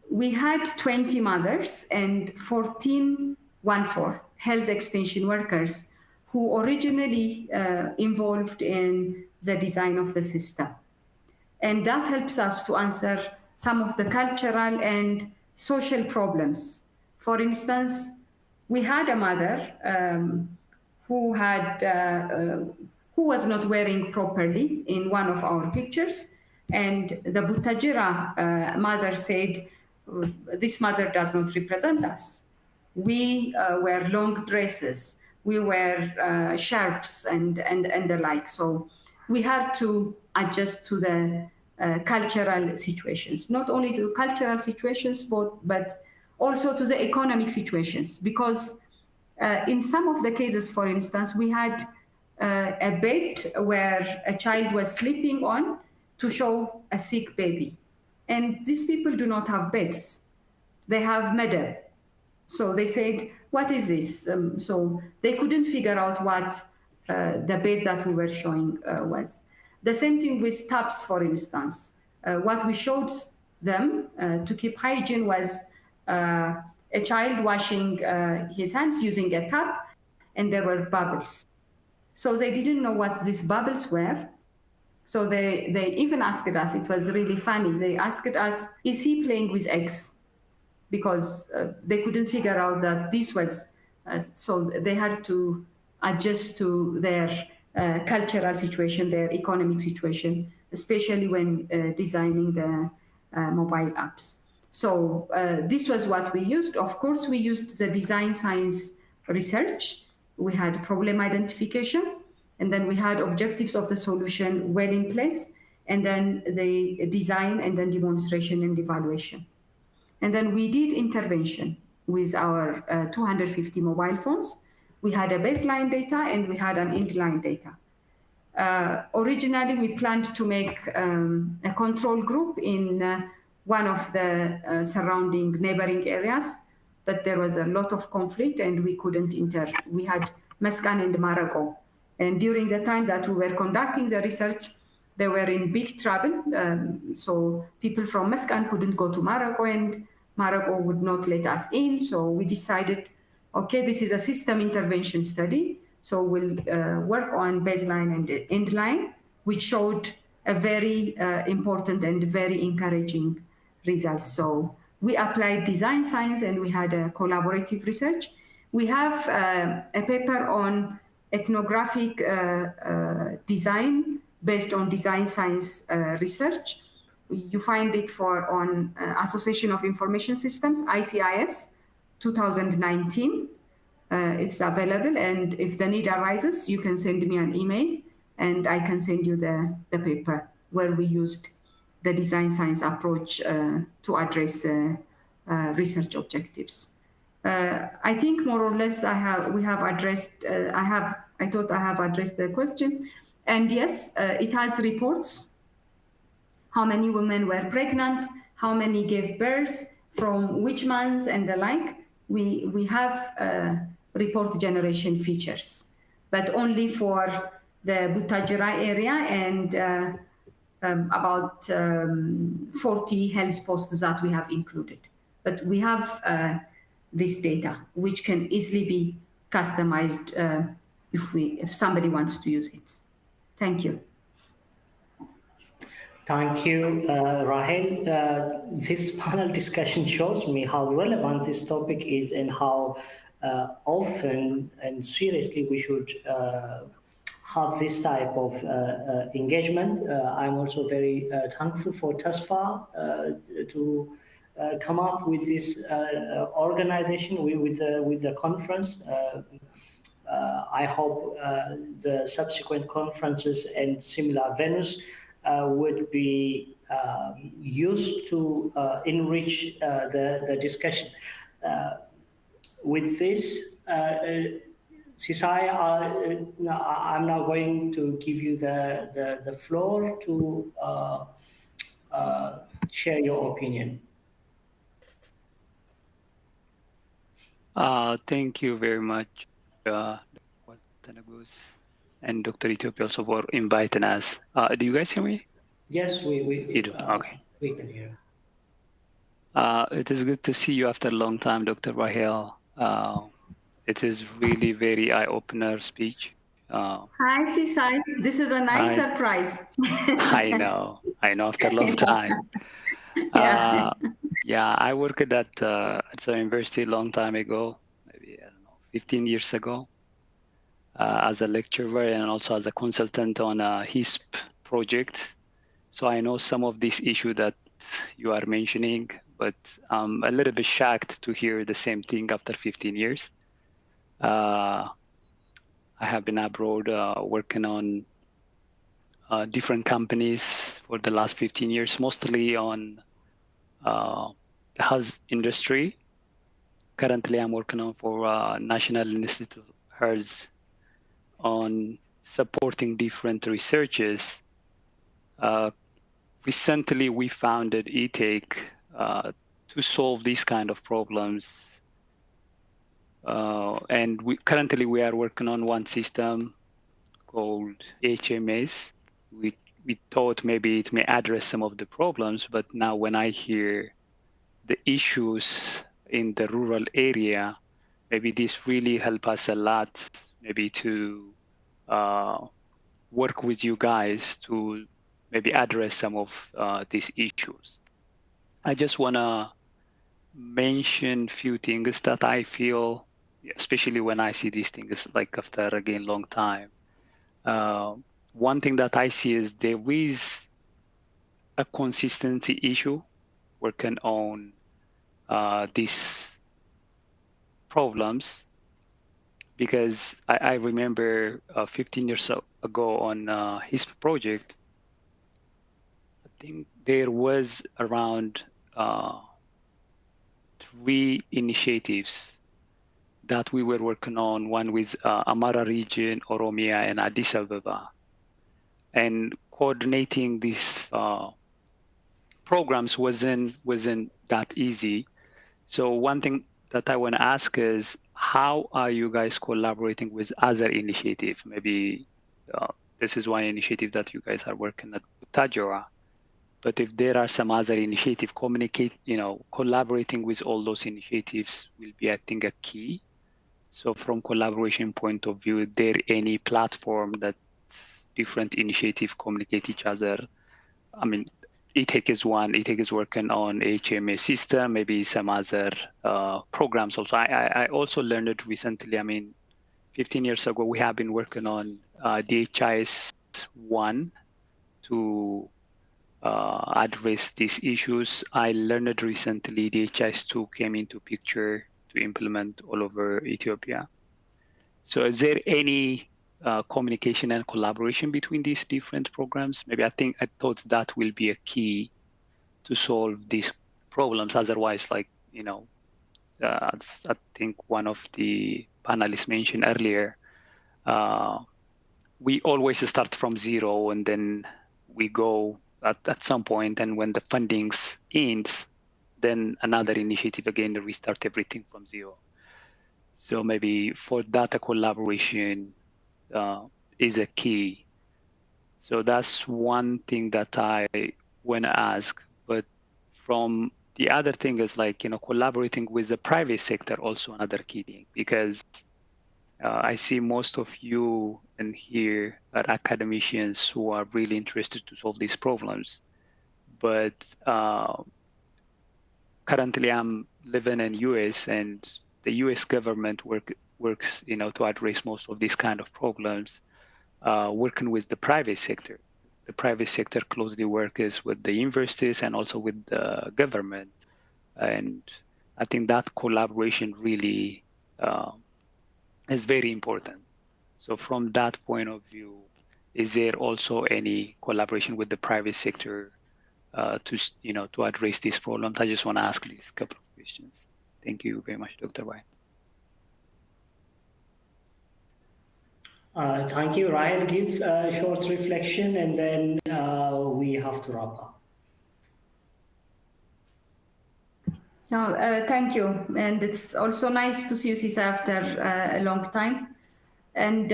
We had 20 mothers and 14 health extension workers who originally involved in the design of the system. And that helps us to answer some of the cultural and social problems. For instance, we had a mother who was not wearing properly in one of our pictures, and the Butajira mother said, "This mother does not represent us. We wear long dresses, we wear sharps and the like." So we have to adjust to the cultural situations, not only to cultural situations, but also to the economic situations, because in some of the cases, for instance, we had a bed where a child was sleeping on to show a sick baby. And these people do not have beds. They have meadow. So they said, what is this? So they couldn't figure out what the bed that we were showing was. The same thing with tubs, for instance. What we showed them to keep hygiene was a child washing his hands using a tub, and there were bubbles. So they didn't know what these bubbles were. So they even asked us, it was really funny, they asked us, is he playing with eggs? Because they couldn't figure out that this was, so they had to adjust to their cultural situation, their economic situation, especially when designing the mobile apps. So this was what we used. Of course, we used the design science research. We had problem identification, and then we had objectives of the solution well in place, and then the design, and then demonstration and evaluation. And then we did intervention with our 250 mobile phones. We had a baseline data and we had an endline data. Originally, we planned to make a control group in one of the surrounding neighboring areas, but there was a lot of conflict and we couldn't enter. We had Meskan and Marago. And during the time that we were conducting the research, they were in big trouble. So people from Meskan couldn't go to Marago, and Marago would not let us in. So we decided, okay, this is a system intervention study. So we'll work on baseline and endline, which showed a very important and very encouraging result. So we applied design science and we had a collaborative research. We have a paper on ethnographic design based on design science research. You find it on Association of Information Systems, ICIS, 2019. It's available, and if the need arises, you can send me an email and I can send you the paper where we used the design science approach to address research objectives. I think more or less we have addressed, I thought I have addressed the question. And yes, it has reports, how many women were pregnant, how many gave birth, from which months and the like. We have report generation features, but only for the Butajira area and about 40 health posts that we have included. But we have this data, which can easily be customized if somebody wants to use it. Thank you. Thank you, Rahel. This panel discussion shows me how relevant this topic is and how often and seriously we should have this type of engagement. I'm also very thankful for TASFA to come up with this organization with the conference. I hope the subsequent conferences and similar venues would be used to enrich the discussion. With this, Sisai, I'm now going to give you the floor to share your opinion. Thank you very much, Dr. Tanagus and Dr. Ethiopia also for inviting us. Do you guys hear me? Yes, You do. Okay. We can hear. It is good to see you after a long time, Dr. Rahel. It is really very eye-opener speech. Hi, Sisai. This is a nice surprise. I know after a long time. Yeah. Yeah, I worked at the university a long time ago, maybe, I don't know, 15 years ago, as a lecturer and also as a consultant on a HISP project. So I know some of these issues that you are mentioning, but I'm a little bit shocked to hear the same thing after 15 years. I have been abroad working on different companies for the last 15 years, mostly on the health industry. Currently, I'm working on for National Institute of Health on supporting different researches. Recently, we founded eTake to solve these kind of problems. And currently we are working on one system called HMS. We thought maybe it may address some of the problems, but now when I hear the issues in the rural area, maybe this really help us a lot, maybe to work with you guys to maybe address some of these issues. I just want to mention few things that I feel, especially when I see these things like after again long time. One thing that I see is there is a consistency issue working on these problems, because I remember 15 years ago on his project, I think there was around 3 initiatives that we were working on, one with Amara region, Oromia, and Addis Ababa. And coordinating these programs wasn't that easy. So one thing that I want to ask is, how are you guys collaborating with other initiatives? Maybe this is one initiative that you guys are working at Tajora. But if there are some other initiative, collaborating with all those initiatives will be, I think, a key. So from collaboration point of view, is there any platform that different initiatives communicate each other? I mean, eTake is one. eTake is working on HMA system, maybe some other programs also. I also learned it recently. I mean, 15 years ago, we have been working on DHIS 1 to address these issues. I learned recently DHIS 2 came into picture to implement all over Ethiopia. So is there any communication and collaboration between these different programs? Maybe I thought that will be a key to solve these problems. Otherwise, as I think one of the panelists mentioned earlier, we always start from zero and then we go at some point, and when the fundings ends, then another initiative again to restart everything from zero. So maybe for data collaboration is a key. So that's one thing that I want to ask. But from the other thing is collaborating with the private sector, also another key thing, because I see most of you in here are academicians who are really interested to solve these problems. But currently I'm living in US, and the US government works to address most of these kind of problems, working with the private sector. The private sector closely works with the universities and also with the government. And I think that collaboration really is very important. So from that point of view, is there also any collaboration with the private sector to address these problems? I just want to ask these couple of questions. Thank you very much, Dr. White. Thank you, Rahel. Give a short reflection and then we have to wrap up. Thank you. And it's also nice to see you, Sisa, after a long time. And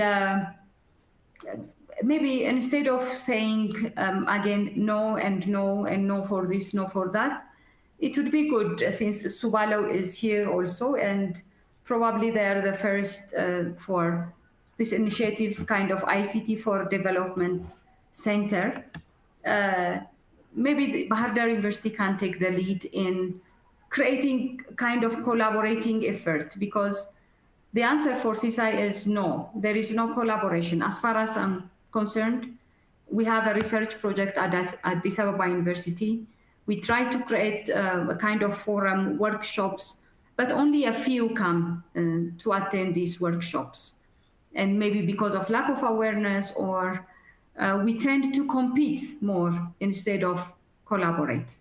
maybe instead of saying again, no and no and no for this, no for that, it would be good since Subalo is here also, and probably they are the first for this initiative, kind of ICT for Development Center. Maybe the Bahar Dar University can take the lead in creating kind of collaborating effort, because the answer for CISI is no, there is no collaboration. As far as I'm concerned, we have a research project at Addis Ababa University. We try to create a kind of forum, workshops, but only a few come to attend these workshops. And maybe because of lack of awareness, or we tend to compete more instead of collaborate.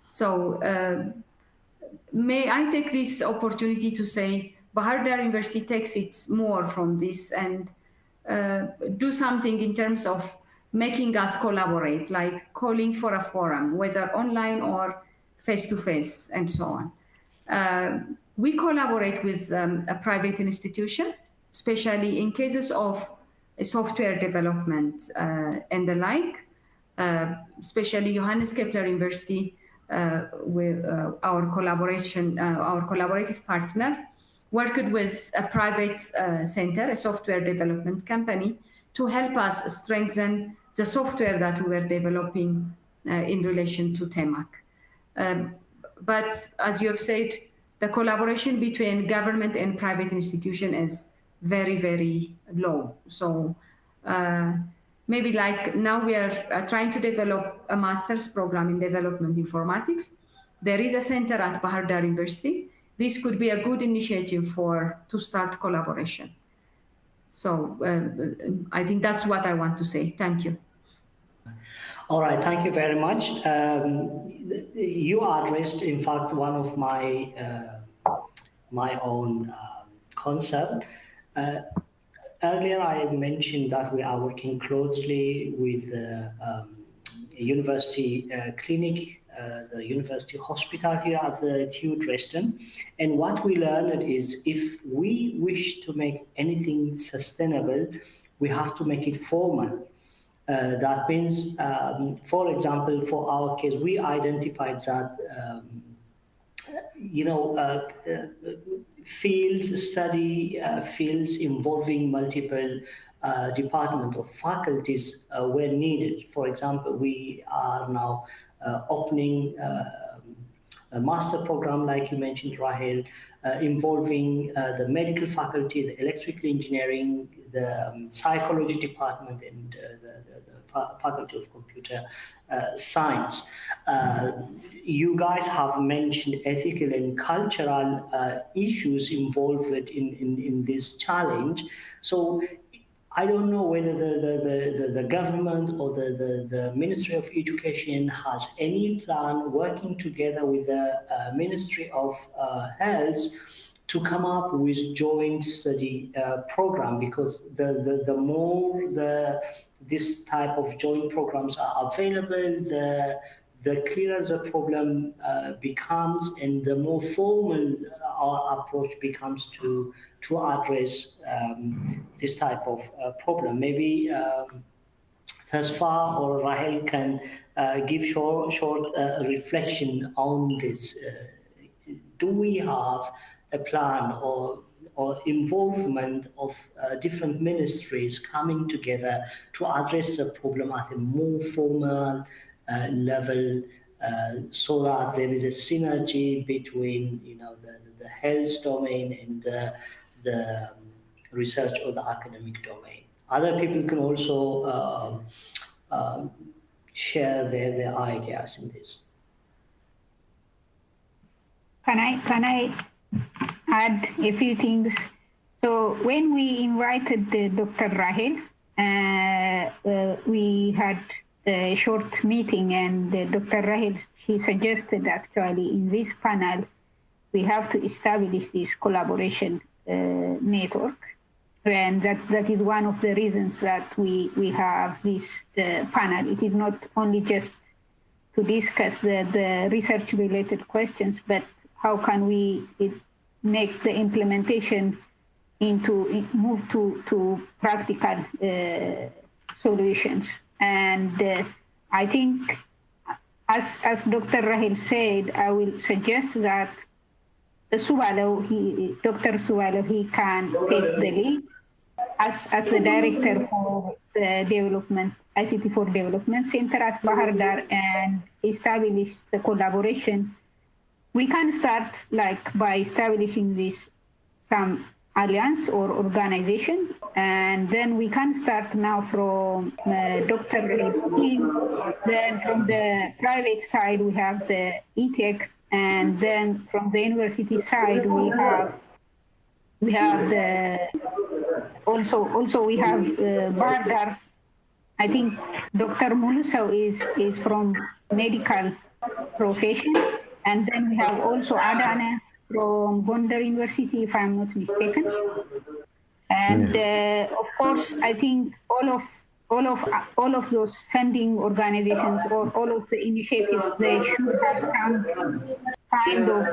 So may I take this opportunity to say Bahar Dar University takes it more from this and do something in terms of making us collaborate, like calling for a forum, whether online or face-to-face and so on. We collaborate with a private institution, especially in cases of software development and the like, especially Johannes Kepler University, with our collaboration, our collaborative partner, worked with a private center, a software development company, to help us strengthen the software that we were developing in relation to TEMAC. But as you have said, the collaboration between government and private institution is very, very low. So maybe like now we are trying to develop a master's program in development informatics. There is a center at Bahar Dar University. This could be a good initiative to start collaboration. So I think that's what I want to say. Thank you. All right, thank you very much. You addressed, in fact, one of my my own concept. Earlier, I mentioned that we are working closely with a university clinic, the university hospital here at the TU Dresden. And what we learned is if we wish to make anything sustainable, we have to make it formal. That means, for example, for our case, we identified that, fields involving multiple departments or faculties were needed. For example, we are now opening a master program, like you mentioned, Rahel, involving the medical faculty, the electrical engineering, the psychology department, and the faculty of computer science. You guys have mentioned ethical and cultural issues involved in this challenge. So I don't know whether the government or the Ministry of Education has any plan working together with the Ministry of Health to come up with joint study program, because the more this type of joint programs are available, the clearer the problem becomes, and the more formal our approach becomes to address this type of problem. Maybe Tasfa or Rahel can give short reflection on this. Do we have a plan or involvement of different ministries coming together to address the problem at a more formal level, so that there is a synergy between the health domain and the research or the academic domain? Other people can also share their ideas in this. Can I add a few things? So when we invited Dr. Rahel, we had a short meeting, and Dr. Rahel, she suggested actually in this panel, we have to establish this collaboration network. And that is one of the reasons that we have this panel. It is not only just to discuss the research-related questions, but how can we make the implementation move to practical solutions. And I think, as Dr. Rahel said, I will suggest that Dr. Subalo, he can take the lead as the director for the development, ICT for Development Center at Bahar Dar, and establish the collaboration. We can start by establishing some alliance or organization, and then we can start now from Dr. Rahil's team. Then from the private side, we have the ETEC, and then from the university side, we have the also we have Bardar. I think Dr. Mulusau is from medical profession, and then we have also Adana from Gondar University, if I'm not mistaken. And of course, I think all of those funding organizations or all of the initiatives, they should have some kind of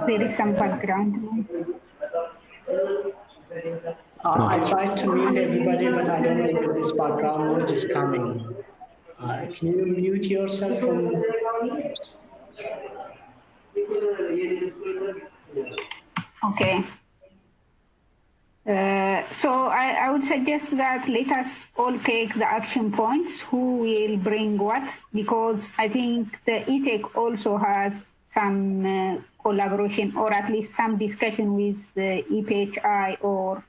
there is some background. I tried to mute everybody, but I don't know where this background noise is coming. Can you mute yourself from? Okay. So I would suggest that let us all take the action points, who will bring what, because I think the ETEC also has some collaboration, or at least some discussion with EPHI or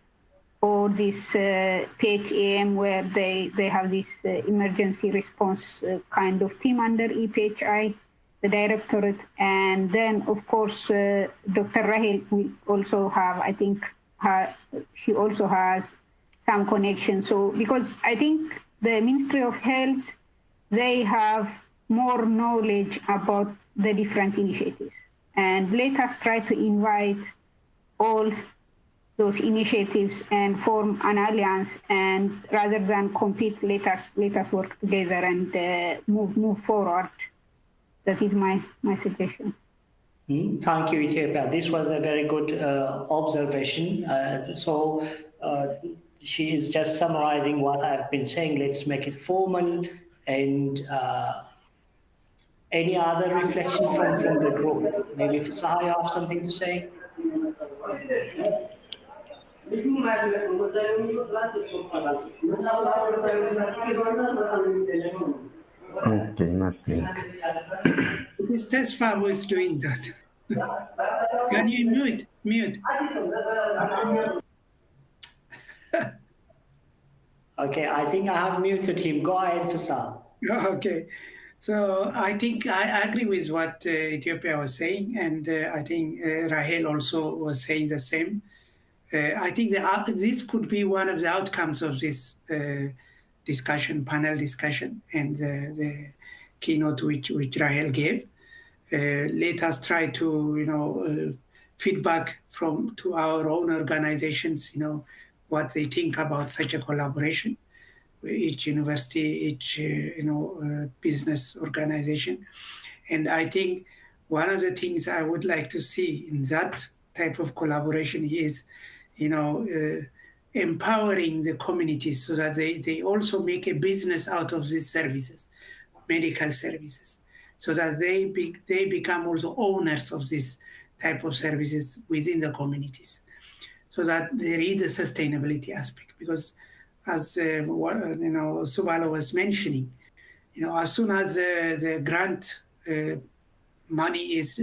this PHAM, where they have this emergency response kind of team under EPHI, the directorate. And then, of course, Dr. Rahel will also have, I think, she also has some connection. So, because I think the Ministry of Health, they have more knowledge about the different initiatives. And let us try to invite all those initiatives and form an alliance, and rather than compete, let us work together and move forward. That is my suggestion. Thank you, Ethiopia. This was a very good observation. So she is just summarizing what I've been saying. Let's make it formal. And any other reflection from the group? Maybe Fasaha, you have something to say? Okay, nothing. This Tesfa who is doing that. Can you mute? Okay, I think I have muted him. Go ahead, Fasaha. Okay. So I think I agree with what Ethiopia was saying, and I think Rahel also was saying the same. I think this could be one of the outcomes of this panel discussion, and the keynote which Rahel gave. Let us try to, feedback to our own organizations, what they think about such a collaboration. Each university, each business organization. And I think one of the things I would like to see in that type of collaboration is, empowering the communities so that they also make a business out of these services, medical services, so that they become also owners of this type of services within the communities, so that there is a sustainability aspect. Because as Subalo was mentioning, as soon as the grant money is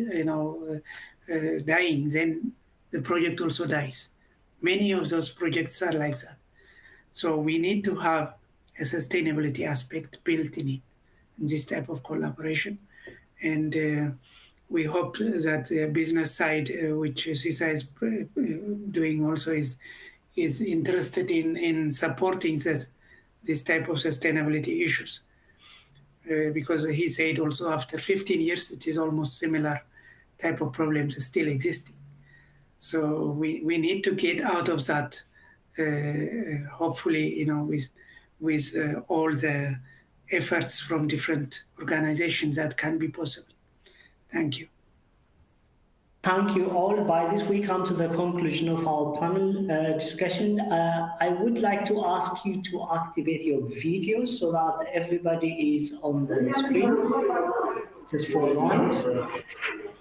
dying, then the project also dies. Many of those projects are like that. So we need to have a sustainability aspect built in it, in this type of collaboration. And we hope that the business side, which CISA is doing also, is interested in supporting this type of sustainability issues. Because he said also after 15 years, it is almost similar type of problems still existing. So we need to get out of that, hopefully, with all the efforts from different organizations that can be possible. Thank you. Thank you all. By this, we come to the conclusion of our panel discussion. I would like to ask you to activate your videos so that everybody is on the screen, just for once.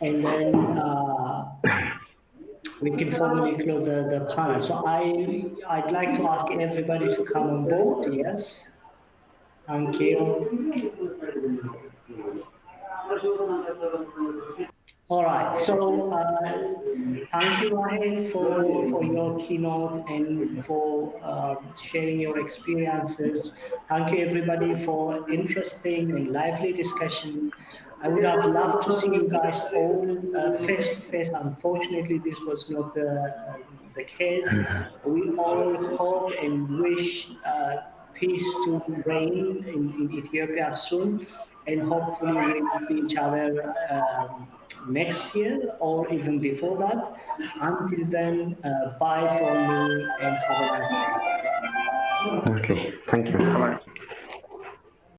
And then we can formally close the panel. So I'd like to ask everybody to come on board. Yes. Thank you. All right, so thank you, Rahel, for your keynote and for sharing your experiences. Thank you, everybody, for interesting and lively discussion. I would have loved to see you guys all face to face. Unfortunately, this was not the case. We all hope and wish peace to reign in Ethiopia soon, and hopefully we'll see each other next year or even before that. Until then, bye from me and have a nice day. Okay, thank you. Bye.